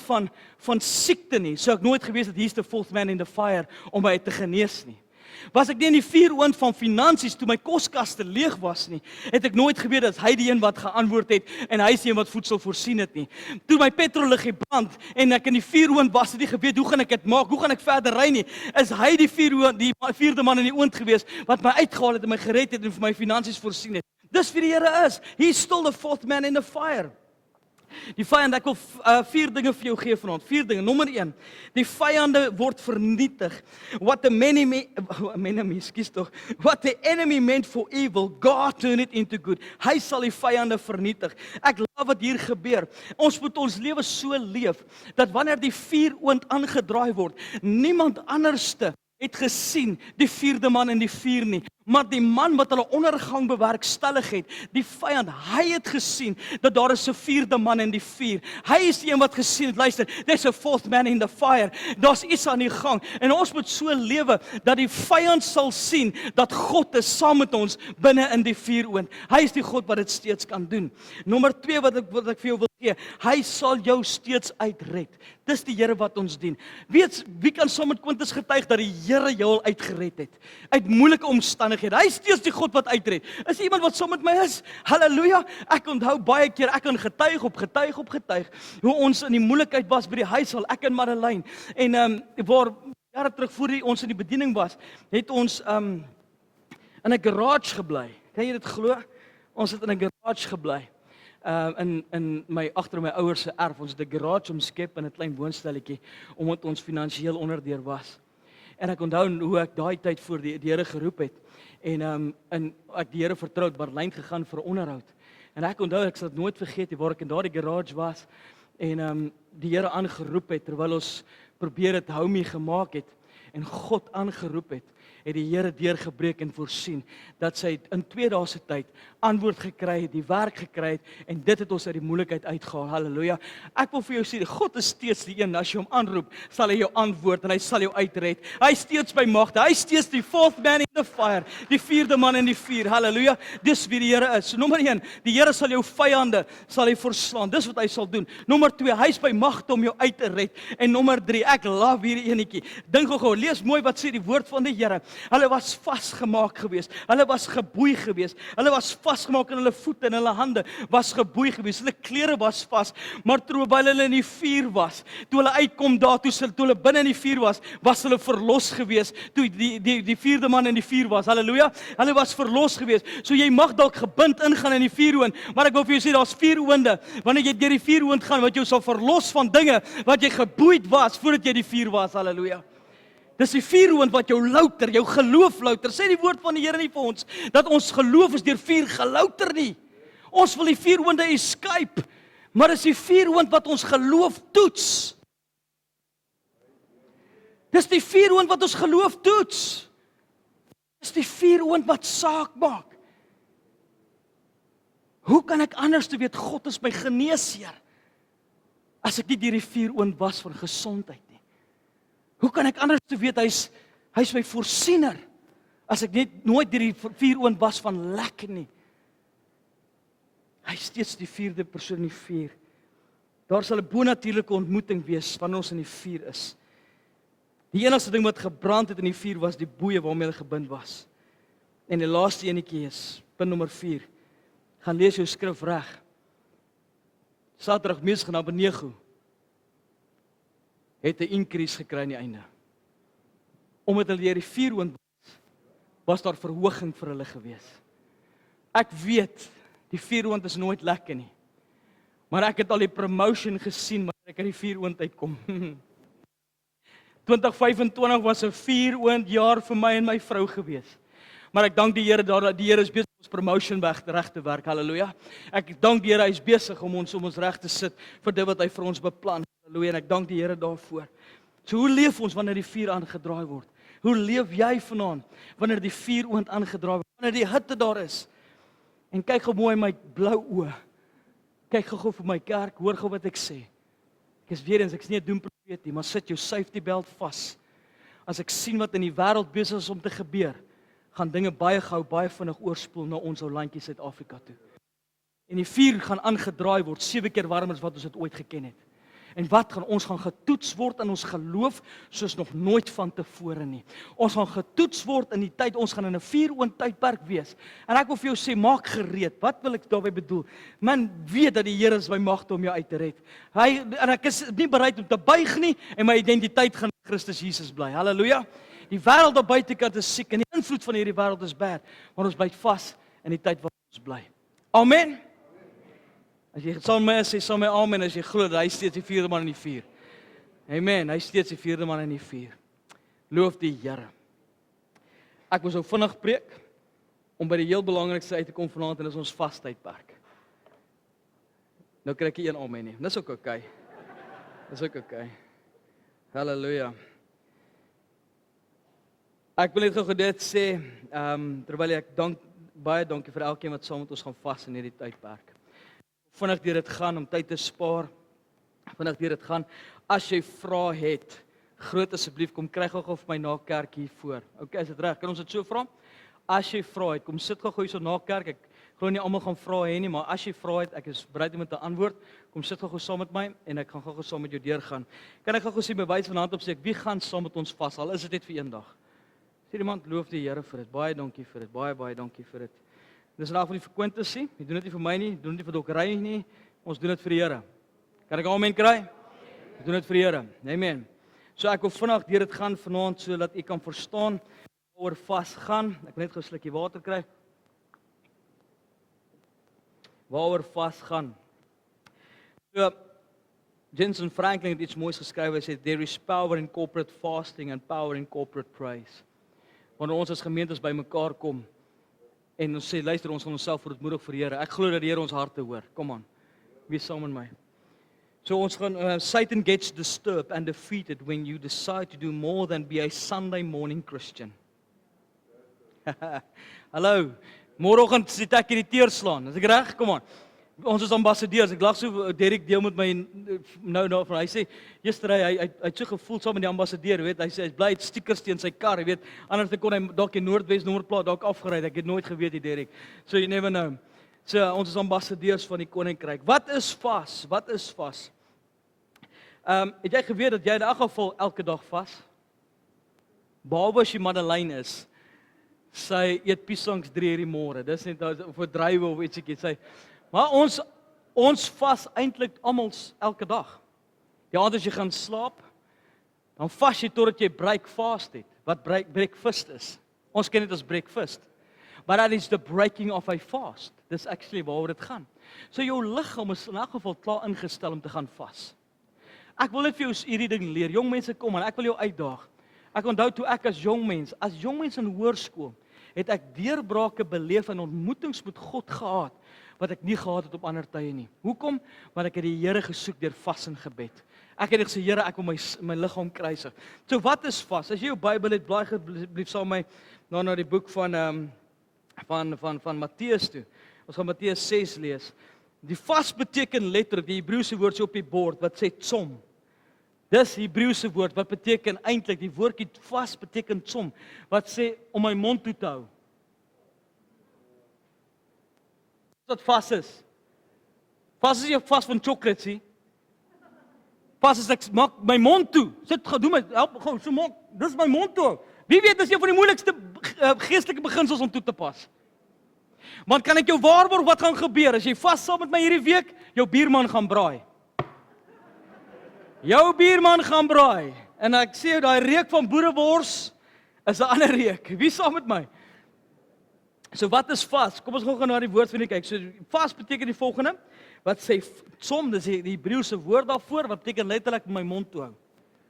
van siekte nie, sou ek nooit gewees het hier's the fourth man in the fire om my te genees nie. Was ek nie in die vuuroond van finansies toe my koskaste leeg was nie, het ek nooit geweet dat hy die een wat geantwoord het en hy is die een wat voedsel voorsien het nie. Toe my petrolliggie brand en ek in die vuuroond was, het nie geweet hoe gaan ek dit maak, hoe gaan ek verder ry nie. Is hy die vierde man in die oond gewees wat my uitgehaal het en my gered het en vir my finansies voorsien het. Dis wie die Here is. He's still the fourth man in the fire. Die vyand, ek wil 4 dinge vir jou gee vanaand. 4 dinge. Nommer 1. Die vyande word vernietig. What the enemy meant for evil, God turn it into good. Hy sal die vyande vernietig. Ek love wat hier gebeur. Ons moet ons lewe so leef dat wanneer die vuuroond aangedraai word, niemand anderste het gesien die 4de man in die vuur nie. Maar die man wat hulle ondergang bewerkstellig het, die vyand, hy het gesien dat daar is 'n 4de man in die vuur. Hy is die een wat gesien het, luister, there's a fourth man in the fire. Daar's iets aan die gang. En ons moet so lewe dat die vyand sal sien dat God is saam met ons binne in die vuuroond. Hy is die God wat dit steeds kan doen. Nommer 2 wat ek vir jou wil gee, hy sal jou steeds uitred. Dis die Here wat ons dien. Wie kan saam met Quintus getuig dat die Here jou al uitgered het uit moeilike omstandighede? Hy is steeds die God wat uitred. Is iemand wat saam met my is? Halleluja. Ek onthou baie keer, ek kan getuig op getuig, hoe ons in die moeilikheid was by die huis al, ek en Madeleine. En waar jare terug voor ons in die bediening was, het ons in 'n garage gebly. Kan jy dit glo? Ons het in 'n garage gebly. Agter my ouers se erf. Ons het 'n garage omskep in 'n klein woonstelletjie omdat ons finansiëel onderdeur was. En ek onthou hoe ek daai tyd voor die Here geroep het. En ek die Here vertrou het, Berlyn gegaan vir onderhoud. En ek onthou, ek sal dit nooit vergeet nie, waar ek in daardie garage was en die Here aangeroep het terwyl ons probeer het homie gemaak het en God aangeroep het die Here deurgebreek en voorsien dat sy in 2 dae se tyd antwoord gekry het, die werk gekry het en dit het ons uit die moeilikheid uitgehaal. Halleluja. Ek wil vir jou sê, God is steeds die een, as jy hom aanroep, sal hy jou antwoord en hy sal jou uitred. Hy is steeds by magte. Hy is steeds die fourth man in the fire, die 4de man in die vuur. Halleluja. Dis wie die Here is. So nommer 1, die Here sal jou vyande sal hy verslaan. Dis wat hy sal doen. Nommer 2, hy is by magte om jou uit te red. En nommer 3, ek love hierdie enetjie. Dink gou, lees mooi wat sê die woord van die Here. Hulle was vasgemaak geweest. Hulle was geboei geweest. Hulle was vasgemaak in hulle voete en hulle hande was geboei geweest. Hulle klere was vas, maar terwyl hulle in die vuur was, toe hulle uitkom daar, toe hulle binne in die vuur was hulle verlos geweest. Toe die vierde man in die vuur was. Halleluja. Hulle was verlos geweest. So jy mag dalk gebind ingaan in die vuuroond, maar ek wil vir jou sê daar's 4 oonde. Wanneer jy deur die vuuroond gaan, wat jou sal verlos van dinge wat jy geboeid was voordat jy die vuur was. Halleluja. Dis die vuuroond wat jou louter, jou geloof louter. Sê die woord van die Here nie vir ons dat ons geloof is deur vuur gelouter nie. Ons wil die vuuroonde escape, maar dis die vuuroond wat ons geloof toets. Dis die vuuroond wat ons geloof toets. Dis die vuuroond wat saak maak. Hoe kan ek anders te weet God is my geneesheer as ek nie deur die vuuroond was van gesondheid nie? Hoe kan ek anders te weet hy's my voorsiener as ek net nooit deur die vuuroond was van lek nie? Hy is steeds die 4de persoon in die vuur. Daar sal 'n bonatuurlike ontmoeting wees wanneer ons in die vuur is. Die enigste ding wat gebrand het in die vuur was die boeie waarmee hulle gebind was. En die laaste enetjie is punt nommer 4. Gaan lees jou skrif reg. Saterdag Mesach en Abednego het 'n increase gekry aan die einde. Omdat hulle deur die vuuroond was daar verhoging vir hulle gewees. Ek weet die vuuroond is nooit lekker nie. Maar ek het al die promotion gesien wanneer ek uit die vuuroond uitkom. 2025 was 'n vuuroond jaar vir my en my vrou gewees. Maar ek dank die Here dat die Here is besig om ons promotion reg te werk. Halleluja. Ek dank die Here hy is besig om ons reg te sit vir dit wat hy vir ons beplan. Halleluja. En ek dank die Here daarvoor. So hoe leef ons wanneer die vuur aangedraai word? Hoe leef jy vanaand wanneer die vuuroond aangedraai word? Wanneer die hitte daar is? En kyk gou mooi in my blou oë. Kyk gou vir my kerk, hoor gou wat ek sê. Ek is weer eens, ek's nie 'n doemprofeet nie, maar sit jou safety belt vas. As ek sien wat in die wêreld besig is om te gebeur, gaan dinge baie gou, baie vinnig oorspoel na ons ou landjie Suid-Afrika toe. En die vuur gaan aangedraai word, 7 keer warmer as wat ons dit ooit geken het. En wat gaan ons gaan getoets word in ons geloof soos nog nooit vantevore nie. Ons gaan getoets word in die tyd, ons gaan in 'n vuuroond tydperk wees. En ek wil vir jou sê, maak gereed. Wat wil ek daarmee bedoel? Man, weet dat die Here is by magte om jou uit te red. En ek is nie bereid om te buig nie en my identiteit gaan in Christus Jesus bly. Halleluja. Die wêreld op buitekant is siek en die invloed van hierdie wêreld is bad, maar ons byt vas in die tyd wat ons bly. Amen. As jy saam met my sê, saam met my amen, as jy glo dat hy steeds die 4de man in die vuur. Amen, hy steeds die 4de man in die vuur. Loof die Here. Ek moet so vinnig preek om by die heel belangrikste uit te kom vanaand en dis ons vastydperk. Nou kry ek nie een amen nie. Dis ook okay. Dis ook okay. Halleluja. Ek wil net gou dit sê, terwyl ek baie dankie vir elkeen wat saam met ons gaan vas in hierdie tydperk. Vinnig deur dit gaan om tyd te spaar. Vinnig deur dit gaan. As jy vrae het, groot asseblief kom kry gou vir my na kerk hier voor. Okay, is dit reg? Kan ons dit so vra? As jy vrae het, kom sit gou hier so na kerk. Ek glo nie almal gaan vrae hê nie, maar as jy vrae het, ek is bereid om te antwoord. Kom sit gou saam met my en ek gaan gou saam met jou deurgaan. Kan ek gou sien by wys van hand op sê wie gaan saam met ons vas? Al is dit net vir een dag. Sê iemand loof die Here vir dit. Baie dankie vir dit. Baie dankie vir dit. Dis nou van die frequentie. Jy doen dit nie vir my nie, doen dit nie vir dokkery nie. Ons doen dit vir die Here. Kan ek amen kry? Ons doen dit vir die Here. Amen. So ek wil vinnig deur dit gaan vanaand sodat u kan verstaan waaroor vas gaan. Ek wil net gou 'n slukkie water kry. Waaroor vas gaan. So Jensen Franklin het iets moois geskryf. Hy sê there is power in corporate fasting and power in corporate praise. Wanneer ons as gemeentes bymekaar kom en ons sê luister, ons gaan onsself verootmoedig vir die Here. Ek glo dat die Here ons harte hoor. Kom aan. Wees saam met my. So ons gaan Satan gets disturbed and defeated when you decide to do more than be a Sunday morning Christian. Hallo. Môreoggend sit ek hierdie teer slaan. Is ek reg? Kom aan. Ons is ambassadeurs. Ek lag so Derek deel met my nou van hy sê gisterhy hy het so gevoel saam met die ambassadeur, weet, hy sê hy's bly het stickers teen sy kar, weet, anders kon hy dalk die Noordwes nommerplaat dalk afgery het. Ek het nooit geweet die Derek. So you never know. So ons is ambassadeurs van die koninkryk. Wat is vas? Wat is vas? Het jy geweet dat jy in elk geval elke dag vas? behalwe as jy Madeleine is, sy eet piesangs 3 uur die môre. Dis net vir drywe of ietsiekie sê. Maar ons vas eintlik almal elke dag. Die aand as jy gaan slaap, dan vas jy totdat jy breakfast het. Wat breakfast is. Ons ken dit as breakfast. But that is the breaking of a fast. Dis actually waaroor dit gaan. So jou liggaam is in elk geval klaar ingestel om te gaan vas. Ek wil net vir jou hierdie ding leer. Jong mense kom en ek wil jou uitdaag. Ek onthou toe ek as jong mens in hoërskool, het ek deurbrake beleef en ontmoetings met God gehad wat ek nie gehad het op ander tye nie. Hoekom? Want ek het die Here gesoek deur vas en gebed. Ek het gesê, Here, ek wil my liggaam kruisig. So wat is vas? As jy jou Bybel het, blaai asseblief saam met my na die boek van Matteus toe. Ons gaan Matteus 6 lees. Die vas beteken letterlik die Hebreëse woord op die bord wat sê tsom. Dis Hebreëse woord wat beteken eintlik die woordjie vas beteken tsom wat sê om my mond toe te hou. Wat vas is? Vas is jy vas van chocolates, vas is ek maak my mond toe. Sit doen my help gou so maak. Dis my mond toe. Wie weet dis een van die moeilikste geestelike beginsels om toe te pas. Want kan ek jou waarborg wat gaan gebeur as jy vas saam met my hierdie week, jou buurman gaan braai. Jou buurman gaan braai. En ek sê jou daai reuk van boerewors is 'n ander reuk. Wie saam met my? So wat is vas? Kom ons gaan na die woord van die kyk. So vas beteken die volgende wat sê tsom, dis die Hebreëse woord daarvoor wat beteken letterlik my mond toe hou.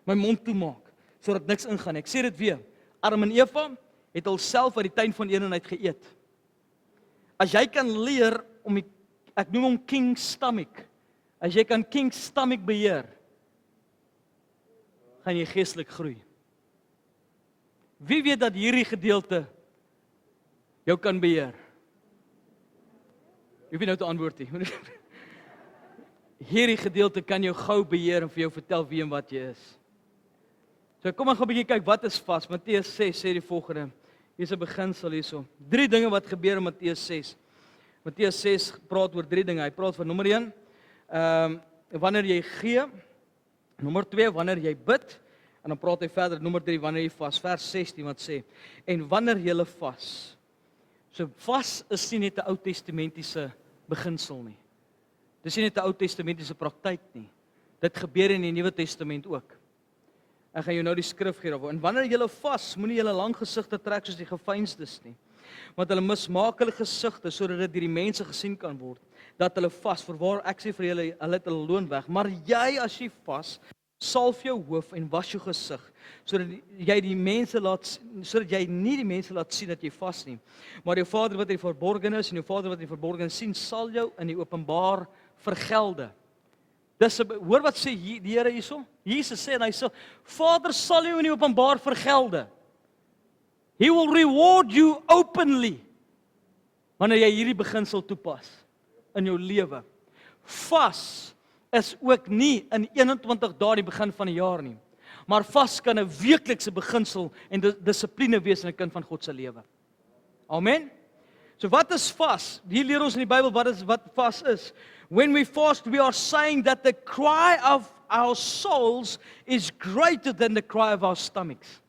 My mond toe maak sodat niks ingaan nie. Ek sê dit weer. Adam en Eva het alself uit die tuin van Eden uit geëet. As jy kan leer om ek noem hom king stomach. As jy kan king stomach beheer, gaan jy geestelik groei. Wie weet dat hierdie gedeelte jou kan beheer? Jy hoef nou te antwoord nie. Hierdie gedeelte kan jou gou beheer en vir jou vertel wie en wat jy is. So kom ons gaan 'n bietjie kyk wat is vas. Matteus 6 sê die volgende. Hier's 'n beginsel hierso. 3 dinge wat gebeur in Matteus 6. Matteus 6 praat oor 3 dinge. Hy praat van nommer 1, wanneer jy gee, nommer 2 wanneer jy bid, en dan praat hy verder nommer 3 wanneer jy vas. Vers 16 wat sê, en wanneer jy vas. So vas is nie net 'n Ou Testamentiese beginsel nie. Dis nie net 'n Ou Testamentiese praktyk nie. Dit gebeur in die Nuwe Testament ook. Ek gaan jou nou die skrif gee daaroor. En wanneer jy vas, moenie julle lang gesigte trek soos die geveinsdes nie. Want hulle mismaak hulle gesigte sodat dit deur die mense gesien kan word dat hulle vas. Voorwaar ek sê vir julle, hulle het hulle loon weg. Maar jy as jy vas, salf jou hoof en was jou gesig, sodat jy nie die mense laat sien dat jy vas nie. Maar jou Vader wat in die verborgen is en jou Vader wat in die verborgen sien, sal jou in die openbaar vergelde. Hoor wat sê die Here hierso? Jesus sê en hy sê, Vader sal jou in die openbaar vergelde. He will reward you openly. Wanneer jy hierdie beginsel toepas in jou lewe. Vas is ook nie in 21 dae die begin van die jaar nie. Maar vas kan 'n weeklikse beginsel en dissipline wees in 'n kind van God se lewe. Amen. So wat is vas? Hier leer ons in die Bybel wat vas is. When we fast, we are saying that the cry of our souls is greater than the cry of our stomachs.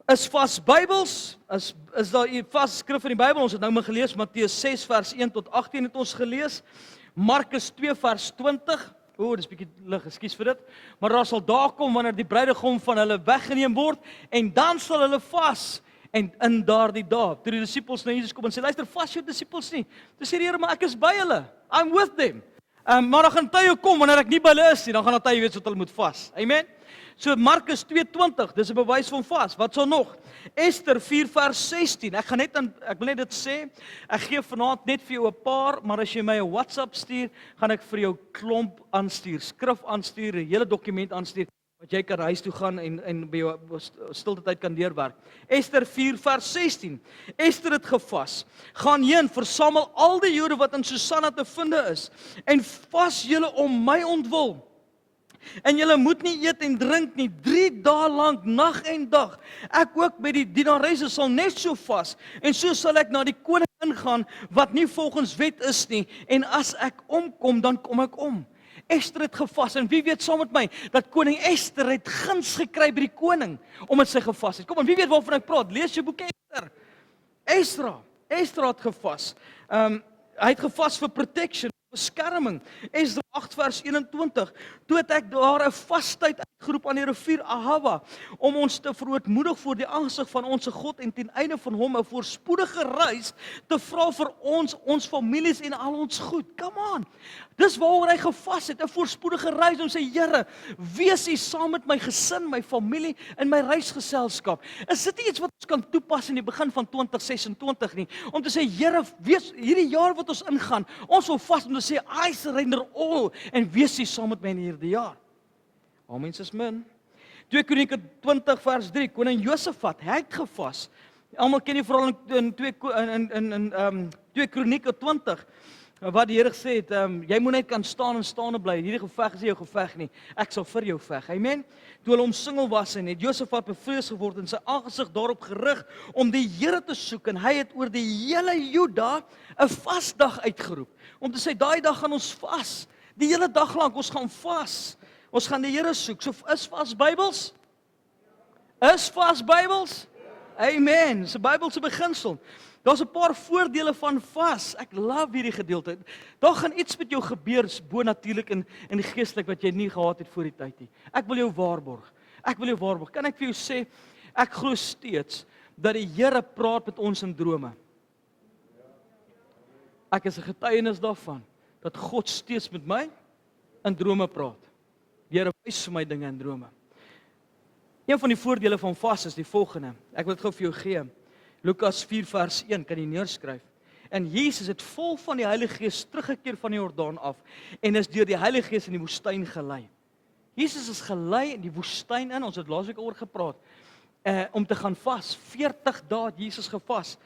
Is vas Bybels? Is daar 'n vas skrif in die Bybel? Ons het nou maar gelees Matteus 6 vers 1 tot 18 het ons gelees. Markus 2 vers 20. Dis bietjie lig, ekskuus vir dit. Maar daar sal dae kom wanneer die bruidegom van hulle weggeneem word en dan sal hulle vas. En in daardie dae, toe die disippels na Jesus kom en sê, luister, vas jou disippels nie. Toe sê die Here, maar ek is by hulle. I'm with them. Maar dan gaan tye kom wanneer ek nie by hulle is nie, dan gaan daar tye wees wat hulle moet vas. Amen. So Markus 2:20, dis 'n bewys van vas. Wat sal nog? Ester 4 vers 16. Ek wil net dit sê. Ek gee vanaand net vir jou 'n paar, maar as jy my 'n WhatsApp stuur, gaan ek vir jou klomp aanstuur, skrif aanstuur, 'n hele dokument aanstuur wat jy kan huis toe gaan en by jou stilte tyd kan deurwerk. Ester 4 vers 16. Ester het gevas. Gaan heen, versamel al die Jode wat in Susanna te vinde is en vas julle om my ontwil. En julle moet nie eet en drink nie 3 dae lank, nag en dag. Ek ook by die dienaresse sal net so vas. En so sal ek na die koning ingaan wat nie volgens wet is nie. En as ek omkom, dan kom ek om. Ester het gevas en wie weet saam met my dat koning Ester het guns gekry by die koning omdat sy gevas het. Kom aan, wie weet waarvan ek praat? Lees jou boek Ester. Ester het gevas. Hy het gevas vir protection, beskerming. Esdra 8 vers 21. Toe het ek daar 'n vastyd uitgeroep aan die rivier Ahava om ons te verootmoedig voor die aangesig van ons God en ten einde van hom 'n voorspoedige reis te vra vir ons families en al ons goed. Come on. Dis waaroor hy gevas het, 'n voorspoedige reis om sy Here, wees U saam met my gesin, my familie en my reisgeselskap. Is dit nie iets wat ons kan toepas in die begin van 2026 nie? Om te sê, Here, wees hierdie jaar wat ons ingaan, ons wil vas om te sê, I surrender all en wees U saam met my in hierdie jaar. Al mense is min. 2 Kronieke 20 vers 3, koning Josafat, hy het gevas. Almal ken die verhaal in 2 Kronieke 20. Wat die Here gesê het, jy moet net kan staan en staande bly. Hierdie geveg is nie jou geveg nie. Ek sal vir jou veg. Amen. Toe hulle omsingel was en het Josafat bevrees geword en sy aangesig daarop gerig om die Here te soek en hy het oor die hele Juda 'n vasdag uitgeroep. Om te sê daai dag gaan ons vas. Die hele dag lank ons gaan vas. Ons gaan die Here soek. So is vas Bybels? Is vas Bybels? Amen. Dis 'n Bybelse beginsel. Daar's 'n paar voordele van vas. Ek love hierdie gedeelte. Daar gaan iets met jou gebeur bonatuurlik en geestelik wat jy nie gehad het voor die tyd nie. Ek wil jou waarborg. Kan ek vir jou sê, ek glo steeds dat die Here praat met ons in drome. Ek is 'n getuienis daarvan dat God steeds met my in drome praat. Die Here wys vir my dinge in drome. Een van die voordele van vas is die volgende. Ek wil dit gou vir jou gee. Lukas 4 vers 1 kan jy neerskryf. En Jesus het vol van die Heilige Gees teruggekeer van die Jordaan af en is deur die Heilige Gees in die woestyn gelei. Jesus is gelei in die woestyn in, ons het laasweek oor gepraat, om te gaan vas. 40 dae het Jesus gevas.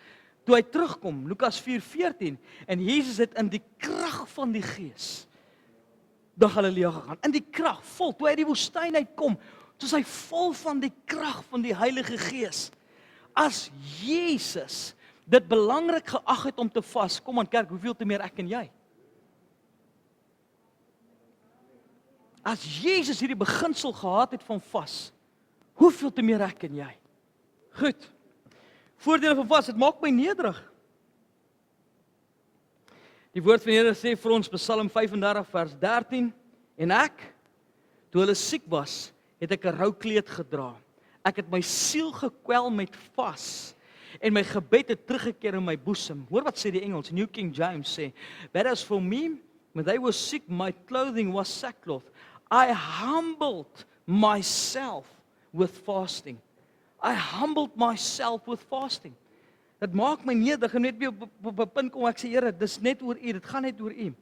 Toe hy terugkom, Lukas 4:14, en Jesus het in die krag van die Gees na Galilea gegaan. In die krag, vol, toe hy die woestyn uitkom, toe is hy vol van die krag van die Heilige Gees. As Jesus dit belangrik geag het om te vas, kom aan kerk, hoeveel te meer ek en jy? As Jesus hierdie beginsel gehad het van vas, hoeveel te meer ek en jy? Goed. Voordele van vas, dit maak my nederig. Die woord van die Here sê vir ons, Psalm 35 vers 13, en ek, toe hulle siek was, het ek 'n roukleed gedra. Ek het my siel gekwel met vas en my gebed het teruggekeer in my boesem. Hoor wat sê die Engels, New King James sê, but as for me, when they were sick, my clothing was sackcloth. I humbled myself with fasting. I humbled myself with fasting. Dit maak my nederig en net weer op 'n punt kom ek sê, Here, dis net oor U, dit gaan net oor U.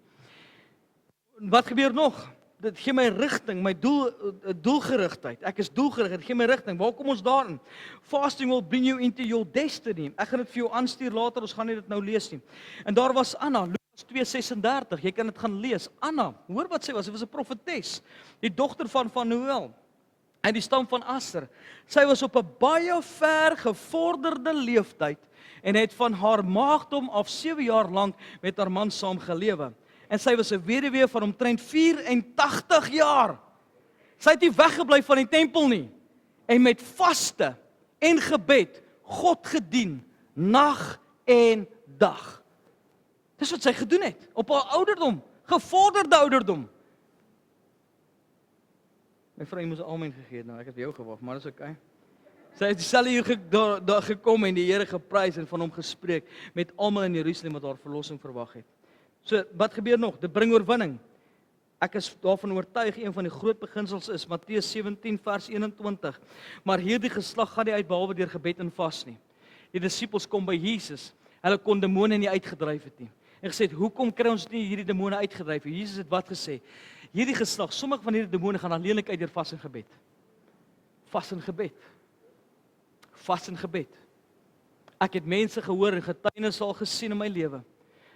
Wat gebeur nog? Dit gee my rigting, my doelgerigtheid. Ek is doelgerig, dit gee my rigting. Waar kom ons daarin? Fasting will bring you into your destiny. Ek gaan dit vir jou aanstuur later, ons gaan nie dit nou lees nie. En daar was Anna, Lukas 2:36, jy kan dit gaan lees. Anna, hoor wat sy was 'n profetes, die dogter van Fanuel, uit die stam van Aser. Sy was op 'n baie ver gevorderde leeftyd en het van haar maagdom af 7 jaar lank met haar man saam gelewe. En sy was 'n weduwee van omtrent 84 jaar. Sy het nie weggebly van die tempel nie. En met vaste en gebed God gedien, nag en dag. Dis wat sy gedoen het, op haar ouderdom, gevorderde ouderdom. My vrou moes 'n amen gegee het, nou ek het vir jou gewag, maar dis okay. Sy het dieselfde uur daar gekom en die Here geprys en van hom gespreek met almal in Jerusalem wat haar verlossing verwag het. So, wat gebeur nog? Dit bring oorwinning. Ek is daarvan oortuig, een van die groot beginsels is Matteus 17 vers 21. Maar hierdie geslag gaan nie uit behalwe deur gebed en vas nie. Die disippels kom by Jesus. Hulle kon demone nie uitgedryf het nie. En gesê, hoekom kry ons nie hierdie demone uitgedryf nie? Jesus het wat gesê? Hierdie geslag, sommige van hierdie demone gaan alleenlik uit deur vas en gebed. Vas en gebed. Vas en gebed. Ek het mense gehoor en getuienis al gesien in my lewe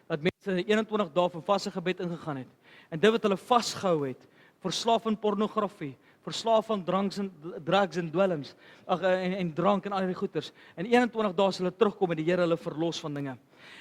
dat mense 21 dae van vas en gebed ingegaan het. En dit wat hulle vasgehou het, verslaaf aan pornografie, verslaaf aan drugs en dwelms, en drank en al die goeters. En 21 dae as hulle terugkom en die Here hulle verlos van dinge.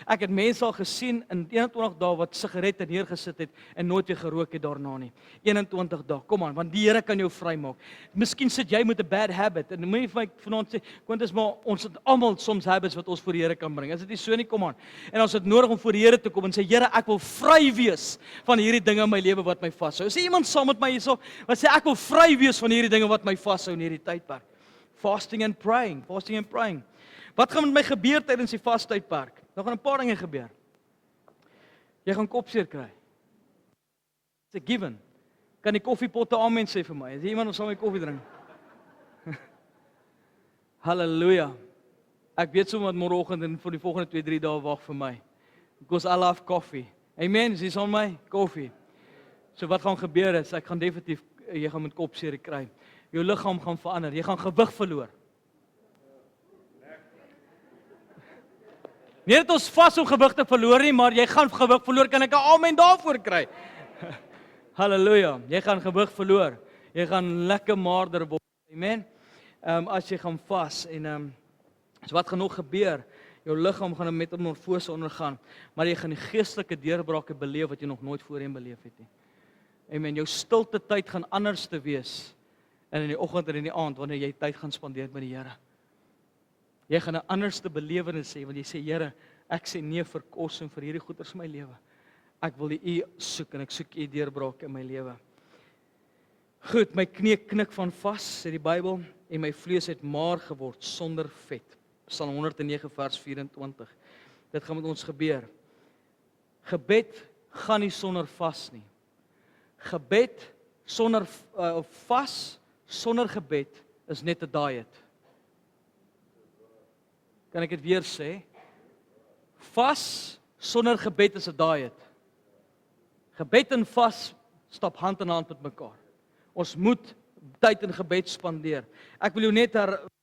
Ek het mense al gesien in 21 dae wat sigarette neergesit het en nooit weer gerook het daarna nie. 21 dae. Kom aan, want die Here kan jou vrymaak. Miskien sit jy met 'n bad habit en moenie vir my vanaand sê, "Quintus, maar ons het almal soms habits wat ons voor die Here kan bring." Is dit nie so nie? Kom aan. En ons het nodig om voor die Here te kom en sê, "Here, ek wil vry wees van hierdie dinge in my lewe wat my vashou." Is iemand saam met my hierso wat sê ek wil vry wees van hierdie dinge wat my vashou in hierdie tydperk? Fasting and praying, fasting and praying. Wat gaan met my gebeur tydens die vastydperk? Daar gaan 'n paar dinge gebeur. Jy gaan kopseer kry. It's a given. Kan die koffiepotte amen sê vir my? Is iemand ons saam met koffie drink? Halleluja. Ek weet sommer môreoggend en vir die volgende 2-3 dae wag vir my. Because I love coffee. Amen. Is on my koffie. So wat gaan gebeur is ek gaan definitief jy gaan met kopseer kry. Jou liggaam gaan verander. Jy gaan gewig verloor. Nie dat ons vas om gewig te verloor nie, maar jy gaan gewig verloor, kan ek 'n amen daarvoor kry. Halleluja. Jy gaan gewig verloor. Jy gaan lekker maarder word. Amen. As jy gaan vas en so wat gaan nog gebeur? Jou liggaam gaan 'n metamorfose ondergaan, maar jy gaan die geestelike deurbrake beleef wat jy nog nooit voorheen beleef het nie. Amen. Jou stilte tyd gaan anders te wees in die oggend en in die aand wanneer jy tyd gaan spandeer met die Here. Jy gaan 'n anderste belewenis hê want jy sê Here, ek sê nee vir kos en vir hierdie goeders in my lewe. Ek wil U soek en ek soek U deurbraak in my lewe. Goed, my knie knik van vas, sê die Bybel, en my vlees het maar geword sonder vet. Psalm 109 vers 24. Dit gaan met ons gebeur. Gebed gaan nie sonder vas nie. Gebed sonder vas, sonder gebed is net 'n diet. Kan ek dit weer sê? Vas sonder gebed is 'n diet. Gebed en vas stap hand in hand met mekaar. Ons moet tyd in gebed spandeer. Ek wil jou net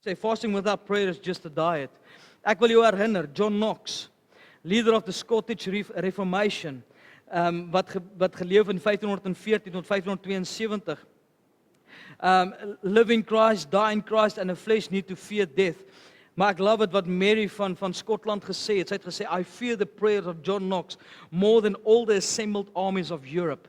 sê fasting without prayer is just a diet. Ek wil jou herinner, John Knox, leader of the Scottish Reformation, wat geleef in 1514 tot 1572. Live in Christ, die in Christ, and the flesh need to fear death. Maar ek love it wat Mary van Skotland gesê het. Sy het gesê, I fear the prayers of John Knox more than all the assembled armies of Europe.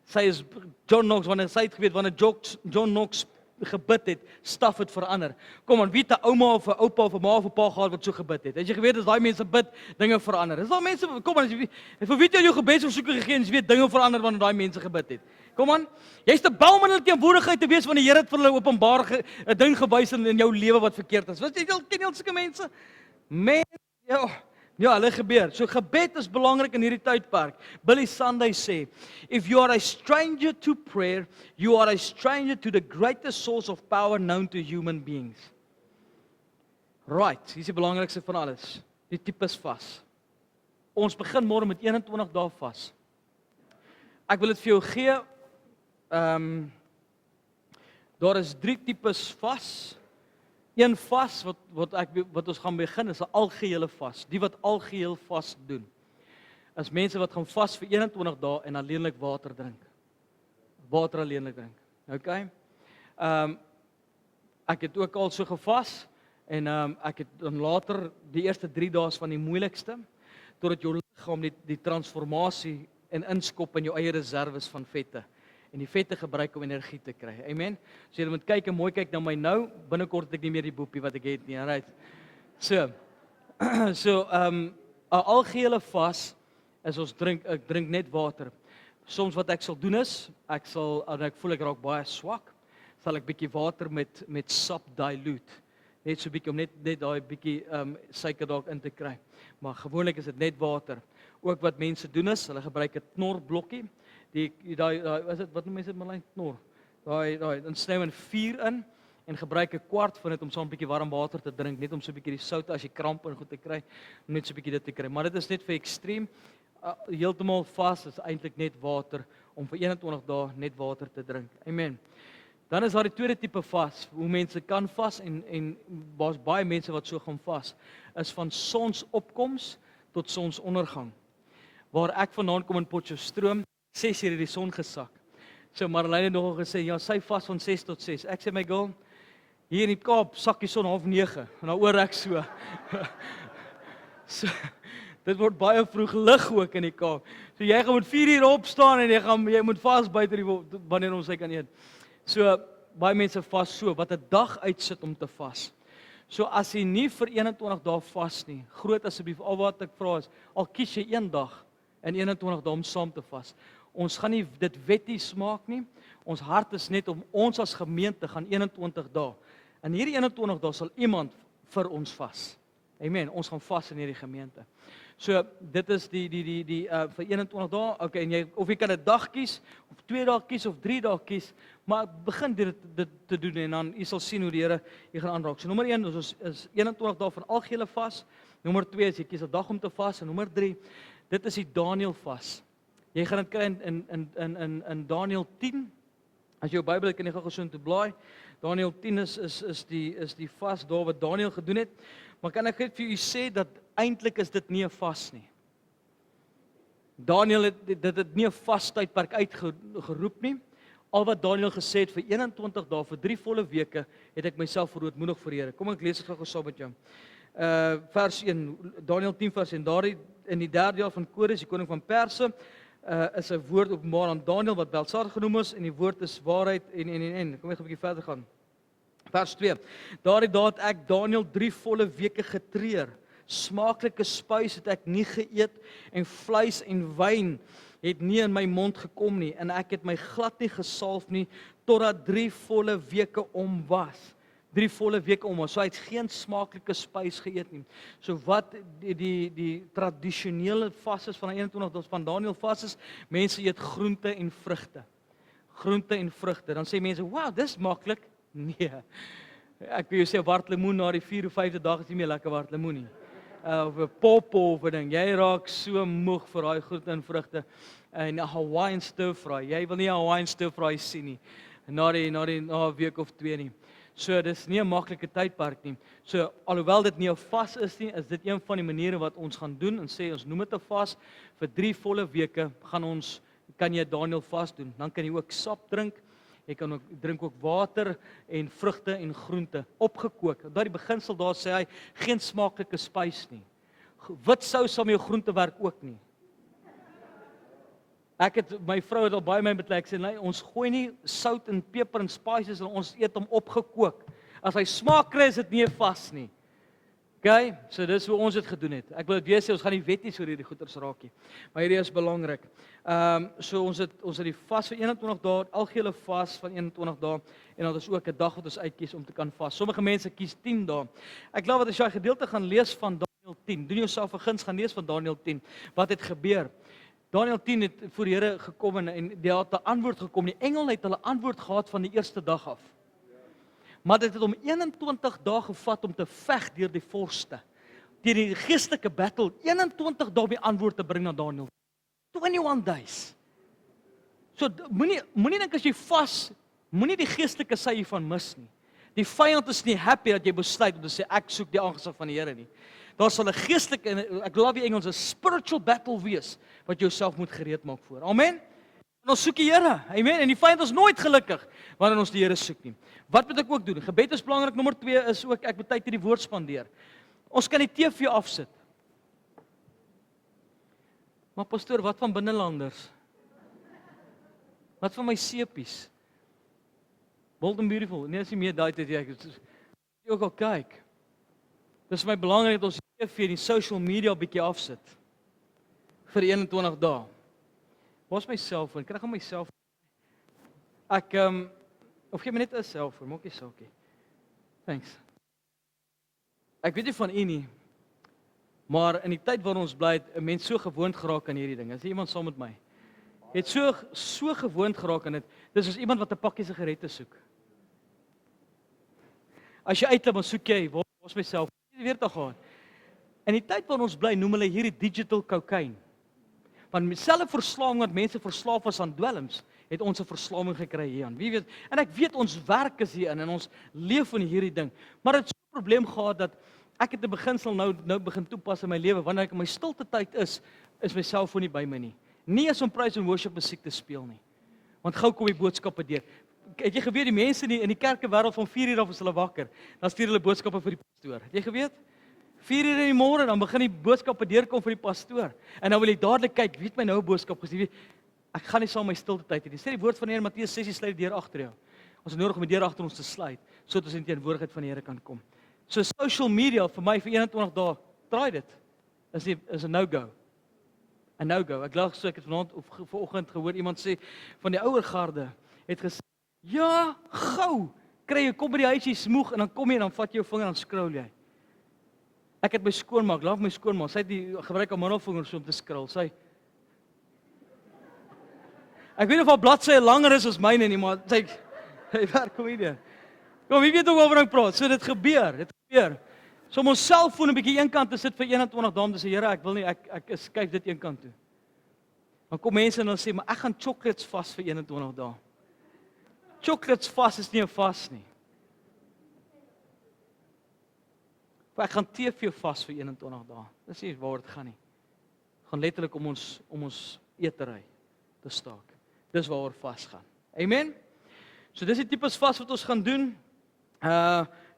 Sy is John Knox, wanneer sy het geweet, wanneer John Knox gebid het, staf het verander. Kom aan, wie het 'n ouma of 'n oupa of 'n ma of 'n pa gehad wat so gebid het? Het jy geweet as daai mense bid, dinge verander? Is daar mense, kom aan, vir wie het jy jou gebedsversoeke gegee en jy weet dinge verander wanneer daai mense gebid het? Kom aan, jy's te bel om in hulle teenwoordigheid te wees wanneer die Here het vir hulle openbaar 'n ding gewys in jou lewe wat verkeerd is. Wat jy ken jy sulke mense? Ja, hulle gebeur. So gebed is belangrik in hierdie tydperk. Billy Sunday sê, if you are a stranger to prayer, you are a stranger to the greatest source of power known to human beings. Right, hier is die belangrikste van alles. Die tipes vas. Ons begin môre met 21 dae vas. Ek wil dit vir jou gee. Daar is 3 tipes vas. Een vas wat ons gaan begin is 'n algehele vas. Die wat algeheel vas doen, is mense wat gaan vas vir 21 dae en alleenlik water drink. Water alleenlik drink. Okay? Ek het ook al so gevas en ek het dan later die eerste 3 dae van die moeilikste totdat jou liggaam die transformasie en inskop in jou eie reserves van vette. En die vette gebruik om energie te kry. Amen. So jy moet kyk en mooi kyk na my nou. Binnekort het ek nie meer die boepie wat ek het nie. Alright. So 'n algehele vas is ek drink net water. Soms wat ek sal doen is, ek voel ek raak baie swak, sal ek bietjie water met sap dilute. Net so bietjie om net daai bietjie suiker dalk in te kry. Maar gewoonlik is dit net water. Ook wat mense doen is, hulle gebruik 'n knorblokkie. Wat noem mense dit Marlyn? Knor. Dan sny men 4 in en gebruik 'n kwart van dit om so 'n bietjie warm water te drink, net om so 'n bietjie die sout as jy kramp en goed te kry, om net so 'n bietjie dit te kry. Maar dit is net vir ekstreem. Heeltemal vas is eintlik net water om vir 21 dae net water te drink. Amen. Dan is daar die tweede tipe vas, hoe mense kan vas en daar's baie mense wat so gaan vas, is van sonsopkoms tot sonsondergang. Waar ek vandaan kom in Potchefstroom, 6 uur het die son gesak. So Marlyn het nogal gesê, ja, sy vas van 6 tot 6. Ek sê my girl, hier in die Kaap sak die son 8:30 en dan oor ek so. So Dit word baie vroeg lig ook in die Kaap. So jy gaan met 4 uur opstaan en jy moet vas buite wanneer ons kan eet. So baie mense vas so wat 'n dag uitsit om te vas. So as jy nie vir 21 dae vas nie, groot asseblief al wat ek vra is, al kies jy een dag in 21 dae om saam te vas. Ons gaan nie dit wetties maak nie. Ons hart is net om ons as gemeente gaan 21 dae. In hierdie 21 dae sal iemand vir ons vas. Amen. Ons gaan vas in hierdie gemeente. So dit is die vir 21 dae. Okay, en jy of jy kan 'n dag kies of 2 dae kies of 3 dae kies, maar begin dit te doen en dan jy sal sien hoe die Here jy gaan aanraak. So nommer 1 is 21 dae van algehele vas. Nommer 2 is jy kies 'n dag om te vas en nommer 3 dit is die Daniël vas. Jy gaan dit kry in Daniël 10. As jy jou Bybel kan jy gou so intoe blaai. Daniël 10 is die vas daar wat Daniël gedoen het. Maar kan ek net vir u sê dat eintlik is dit nie 'n vas nie. Daniël het dit nie 'n vas tydperk uitgeroep nie. Al wat Daniël gesê het vir 21 dae vir 3 volle weke het ek myself verootmoedig vir die Here. Kom ek lees dit gou saam met jou. Vers 1, Daniël 10 vers 1. Daardie in die 3de jaar van Kores, die koning van Perse, is 'n woord openbaar aan Daniël wat Belsar genoem is en die woord is waarheid en. Kom ek 'n bietjie verder gaan. Vers 2. Daardie dae het ek Daniël 3 volle weke getreur. Smaaklike spys het ek nie geëet en vleis en wyn het nie in my mond gekom nie en ek het my glad nie gesalf nie totdat 3 volle weke om was. 3 volle weke om was. So hy het geen smaaklike spys geëet nie. So wat die tradisionele vas is van 21 dae van Daniël vas is, mense eet groente en vrugte. Groente en vrugte. Dan sê mense, "Wow, dis maklik." Nee. Ek wil jou sê wart lemoen na die 4 of 5de dag is nie meer lekker wart lemoen nie. Of 'n pop of 'n ding. Jy raak so moeg vir daai groente en vrugte. En 'n Hawaiian stir fry. Jy wil nie 'n Hawaiian stir fry sien nie. Na 'n week of 2 nie. So dis nie 'n maklike tydperk nie. So alhoewel dit nie 'n vas is nie, is dit een van die maniere wat ons gaan doen en sê ons noem dit 'n vas vir 3 volle weke kan jy Daniël vas doen. Dan kan jy ook sap drink. Jy kan ook drink ook water en vrugte en groente opgekook. Daardie beginsel daar sê hy geen smaaklike spys nie. Wit sous sal met jou groente werk ook nie. My vrou het al baie my betrek sê, nee, ons gooi nie sout en peper en spices en ons eet hom opgekook. As hy smaak kry, is dit nie 'n vas nie. Okay, so dis hoe ons dit gedoen het. Ek wil dit weer sê, ons gaan nie wetties oor hierdie goeters raak nie. Maar hierdie is belangrik. So ons het die vas vir 21 dae, algehele vas van 21 dae en dan is ook 'n dag wat ons uitkies om te kan vas. Sommige mense kies 10 dae. Ek glo wat as jy 'n gedeelte gaan lees van Daniël 10, doen jouself 'n guns gaan lees van Daniël 10. Wat het gebeur? Daniël 10 het voor die Here gekom en die het 'n antwoord gekom. Die engel het hulle antwoord gehad van die eerste dag af. Maar dit het hom 21 dae gevat om te veg deur die vorste. Deur die geestelike battle, 21 dae om die antwoord te bring na Daniël. 21 days. So moenie dink as jy vas, moenie die geestelike sy hiervan mis nie. Die vyand is nie happy dat jy besluit om te sê ek soek die aangesig van die Here nie. Daar sal 'n geestelike, ek glo die Engels, 'n spiritual battle wees wat jy jouself moet gereed maak voor. Amen. En ons soek die Here. Amen. En die vyand is nooit gelukkig wanneer ons die Here soek nie. Wat moet ek ook doen? Gebed is belangrik. Nommer 2 is ook ek moet tyd in die woord spandeer. Ons kan die TV afsit. Maar pastoor, wat van binnelanders? Wat van my seepies? Bold and beautiful. Nee, as jy meer daai tyd jy ook al kyk. Dis vir my belangrik dat ons die TV en die social media 'n bietjie afsit. Vir 21 dae. Waar's my selfoon? Kan ek hom my selfoon? Of gee my net 'n selfoon, maak nie saak nie. Thanks. Ek weet nie van u nie, maar in die tyd waarin ons bly, het 'n mens so gewoond geraak aan hierdie ding. Is iemand saam met my? Jy het so gewoond geraak aan dit. Dis soos iemand wat 'n pakkie sigarette soek. As jy uitloop, dan soek jy, waar's my selfoon? Jy weet te gaan. In die tyd waarin ons bly, noem hulle hierdie digital cocaine. Want dieselfde verslawing wat mense verslaaf was aan dwelms, het ons 'n verslawing gekry hieraan. Wie weet? En ek weet ons werk is hierin en ons leef in hierdie ding. Maar dit het so 'n probleem gehad dat ek het 'n beginsel nou begin toepas in my lewe. Wanneer ek in my stilte tyd is my selfoon nie by my nie. Nie as om praise and worship musiek te speel nie. Want gou kom die boodskappe deur. Het jy geweet die mense in die kerke wêreld van 4 uur af is hulle wakker. Dan stuur hulle boodskappe vir die pastoor. Het jy geweet? 4:00 in die môre, dan begin die boodskappe deurkom vir die pastoor. En dan wil jy dadelik kyk, wie het my nou 'n boodskap gestuur? Ek gaan nie saam my stilte tyd hê nie. Sê die woord van die Here Matteus 6 sluit die deur agter jou. Ons het nodig om die deur agter ons te sluit, sodat ons in teenwoordigheid van die Here kan kom. So social media vir my vir 21 dae, try dit. Is 'n no-go. 'n No-go. Ek lag so ek het vanaand of vanoggend gehoor iemand sê van die ouer garde het gesê, ja, gou, kry jy kom by die huisie smoeg en dan kom jy en dan vat jy jou vinger en dan scroll jy. Ek het my skoonmaak, laat my skoonmaak. Sy het die gebruik haar middelvinger so om te scroll. Ek weet nie of haar bladsye langer is as myne nie, maar sy werk kom hier. Kom, wie weet ook waaroor ek praat. So dit gebeur. So om ons selfoon 'n bietjie eenkant te sit vir 21 dae om te sê, Here, ek wil nie ek skuif dit eenkant toe. Dan kom mense en dan sê, maar ek gaan chocolates vas vir 21 dae. Chocolates vas is nie 'n vas nie. Ek gaan TV vas vir 21 dae. Dis nie waar dit gaan nie. Gaan letterlik om ons eetery te staak. Dis waaroor vas gaan. Amen. So dis die tipes vas wat ons gaan doen.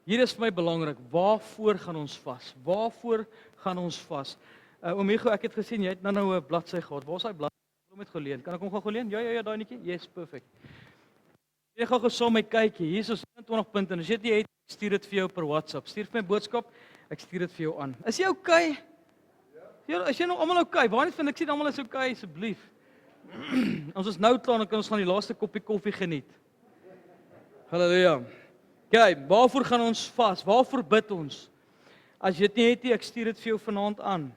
Hier is vir my belangrik, waarvoor gaan ons vas? Waarvoor gaan ons vas? Oom Hugo, ek het gesien jy het nou 'n bladsy gehad. Waar is daai bladsy? Ek het hom geleen. Kan ek hom gou leen? Ja, daai netjie. Yes, perfect. Jy gaan gesom my kykie. Hier is ons 21 punte. En as jy dit het, stuur dit vir jou per WhatsApp. Stuur vir my boodskap. Ek stuur dit vir jou aan. Is jy okay? Ja. Is jy nog almal okay? Waar net vind ek sien almal is okay asseblief. Ons is nou klaar, dan kan ons gaan die laaste koppie koffie geniet. Halleluja. Kyk, waarvoor gaan ons vas? Waarvoor bid ons? As jy dit nie het nie, ek stuur dit vir jou vanaand aan.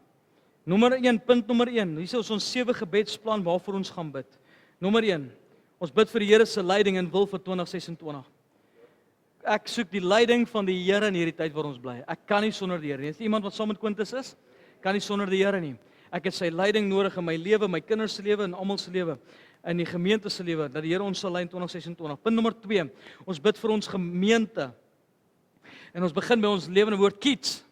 Punt nommer 1. Hier is ons 7 gebedsplan waarvoor ons gaan bid. Nommer 1. Ons bid vir die Here se leiding en wil vir 2026. Ek soek die leiding van die Here in hierdie tyd waar ons bly. Ek kan nie sonder die Here nie. Is iemand wat saam met Quintus is? Kan nie sonder die Here nie. Ek het sy leiding nodig in my lewe, my kinders se lewe en almal se lewe, in die gemeente se lewe, dat die Here ons sal lei in 2026. Punt nommer 2. Ons bid vir ons gemeente. En ons begin by ons lewende woord kids.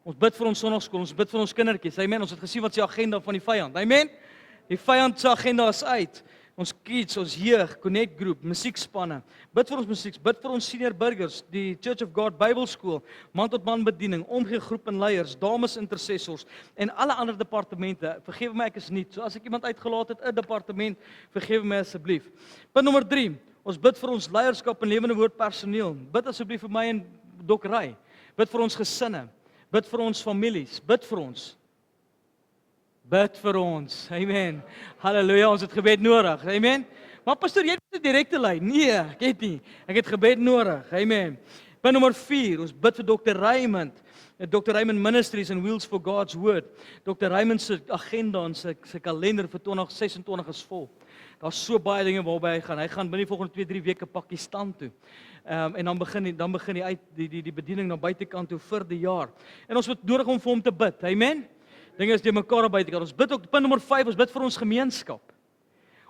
Ons bid vir ons sonnaarskool, ons bid vir ons kindertjies. Amen. Ons het gesien wat is die agenda van die vyand. Amen. Die vyand se agenda is uit. Ons kids, ons jeug, connect groep, musiekspanne. Bid vir ons musiek, bid vir ons senior burgers, die Church of God Bybelskool, man-tot-man bediening, omgee groep en leiers, dames intercessors en alle ander departemente. Vergewe my, ek is nie. So as ek iemand uitgelaat het, 'n departement, vergewe my asseblief. Punt nommer 3. Ons bid vir ons leierskap en lewende woord personeel. Bid asseblief vir my en Dok Ray. Bid vir ons gesinne. Bid vir ons families. Bid vir ons. Bid vir ons. Amen. Halleluja, ons het gebed nodig. Amen. Maar pastoor, jy het 'n direkte lyn. Nee, ek het nie. Ek het gebed nodig. Amen. Punt nommer 4, ons bid vir Dr. Raymond. Dr. Raymond Ministries and Wheels for God's Word. Dr. Raymond se agenda en sy kalender vir 2026 is vol. Daar's so baie dinge waarby hy gaan. Hy gaan binne die volgende 2-3 weke Pakistan toe. En dan begin hy uit die bediening na buitekant toe vir die jaar. En ons het nodig om vir hom te bid. Amen. Dinge is die mekaar aan buitekant. Ons bid ook punt nommer 5, ons bid vir ons gemeenskap.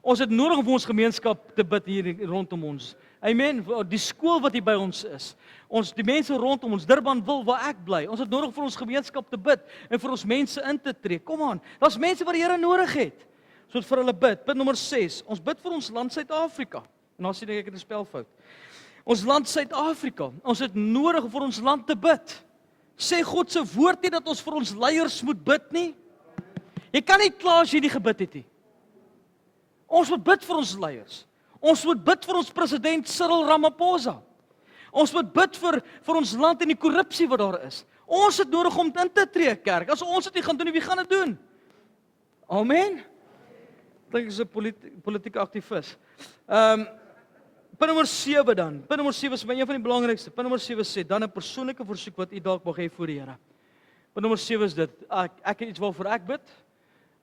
Ons het nodig om vir ons gemeenskap te bid hier rondom ons. Amen. Die skool wat hier by ons is. Die mense rondom ons, Durbanville waar ek bly. Ons het nodig vir ons gemeenskap te bid en vir ons mense in te tree. Kom aan. Daar's mense wat die Here nodig het. So vir hulle bid. Punt nommer 6. Ons bid vir ons land Suid-Afrika. En dan sien ek het 'n spelfout. Ons land Suid-Afrika. Ons het nodig om vir ons land te bid. Sê God se woord nie dat ons vir ons leiers moet bid nie? Jy kan nie kla as jy nie gebid het nie. Ons moet bid vir ons leiers. Ons moet bid vir ons president Cyril Ramaphosa. Ons moet bid vir ons land en die korrupsie wat daar is. Ons het nodig om in te tree, kerk. As ons dit nie gaan doen, wie gaan dit doen? Amen. Ek is 'n politieke aktivis. Punt nommer 7 dan. Punt nommer 7 is my een van die belangrikste. Punt nommer 7 sê dan 'n persoonlike versoek wat u dalk mag hê voor die Here. Punt nommer 7 is dit. Ek het iets waarvoor ek bid.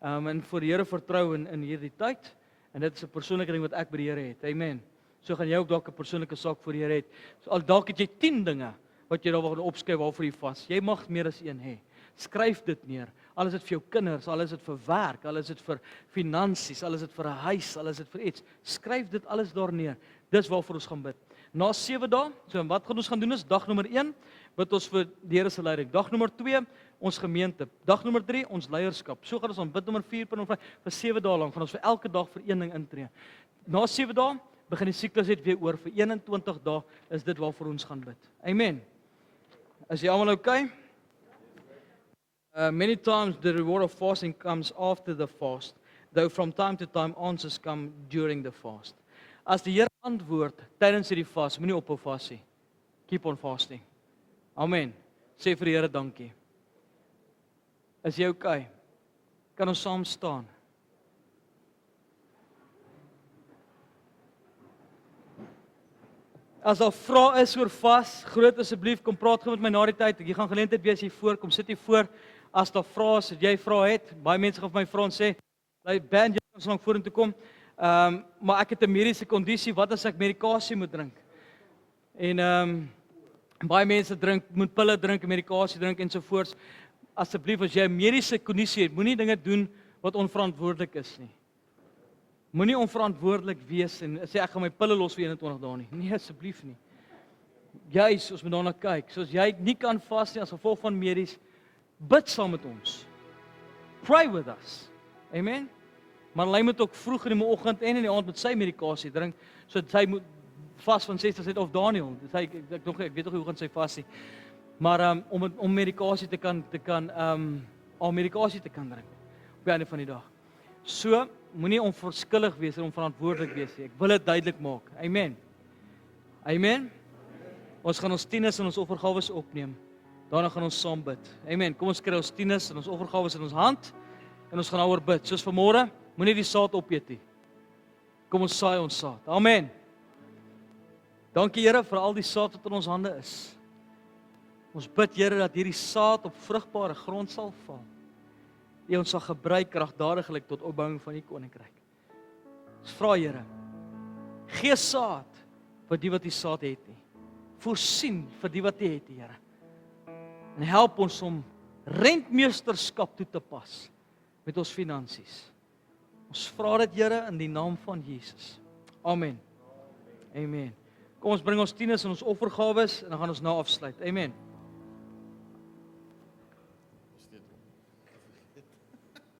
En vir die Here vertrou in hierdie tyd. En dit is 'n persoonlike ding wat ek by die Here het. Amen. So gaan jy ook dalk 'n persoonlike saak voor die Here hê. So al dalk het jy 10 dinge wat jy daar wil opskryf waarvoor jy vas. Jy mag meer as een hê. Skryf dit neer. Al is dit vir jou kinders, al is dit vir werk, al is dit vir finansies, al is dit vir 'n huis, al is dit vir iets. Skryf dit alles daar neer. Dis waarvoor ons gaan bid. Na 7 dae, so wat gaan ons gaan doen is dag nommer 1, bid ons vir die Here se leiding. Dag nommer 2, ons gemeente. Dag nommer 3, ons leierskap. So gaan ons aan bid nommer 4 vir 7 dae lank. Gaan ons vir elke dag vir een ding intree. Na 7 dae begin die siklus net weer oor vir 21 dae is dit waarvoor ons gaan bid. Amen. Is jy almal okay? Many times the reward of fasting comes after the fast, though from time to time answers come during the fast. As die Here antwoord tydens hierdie vas, moenie ophou vas nie. Keep on fasting. Amen. Sê vir die Here dankie. Is jy okay? Kan ons saam staan? As daar vrae is oor vas, groot asseblief kom praat gou met my na die tyd. Jy gaan geleentheid wees hier voor, kom sit hier voor. As daar vrae is, as jy vrae het, baie mense gaan vir my vra en sê, "Lei band, jy kan so lank vorentoe kom." Maar ek het 'n mediese kondisie, wat as ek medikasie moet drink? En baie mense moet pille drink en medikasie drink en so voort. Asseblief as jy 'n mediese kondisie het, moenie dinge doen wat onverantwoordelik is nie. Moenie onverantwoordelik wees en sê ek gaan my pille los vir 21 dae nie. Nee, asseblief nie. Juis, ons moet daarna kyk. Soos jy nie kan vas nie as gevolg van medies, bid saam met ons. Pray with us. Amen. Maar hy moet ook vroeg in die oggend en in die aand met sy medikasie drink, sodat hy moet vas van 60 of Daniel. Ek weet nog hoe gaan sy vas nie. Maar om medikasie te kan al medikasie te kan drink op die einde van die dag. So moenie onverskillig wees en onverantwoordelik wees nie. Ek wil dit duidelik maak. Amen. Amen. Ons gaan ons tieners en ons offergawes opneem. Daarna gaan ons saam bid. Amen. Kom ons kry ons tieners en ons offergawes in ons hand en ons gaan daaroor bid. Soos vanmôre, moenie die saad opeet nie. Kom ons saai ons saad. Amen. Dankie Here vir al die saad wat in ons hande is. Ons bid Here dat hierdie saad op vrugbare grond sal val. Die ons sal gebruik kragdadiglik tot opbouing van die koninkryk. Ons vra Here, gee saad vir die wat die saad het nie. Voorsien vir die wat nie het nie, Here. En help ons om rentmeesterskap toe te pas met ons finansies. Ons vra dit Here in die naam van Jesus. Amen. Amen. Kom ons bring ons tieners en ons offergawes en dan gaan ons nou afsluit. Amen.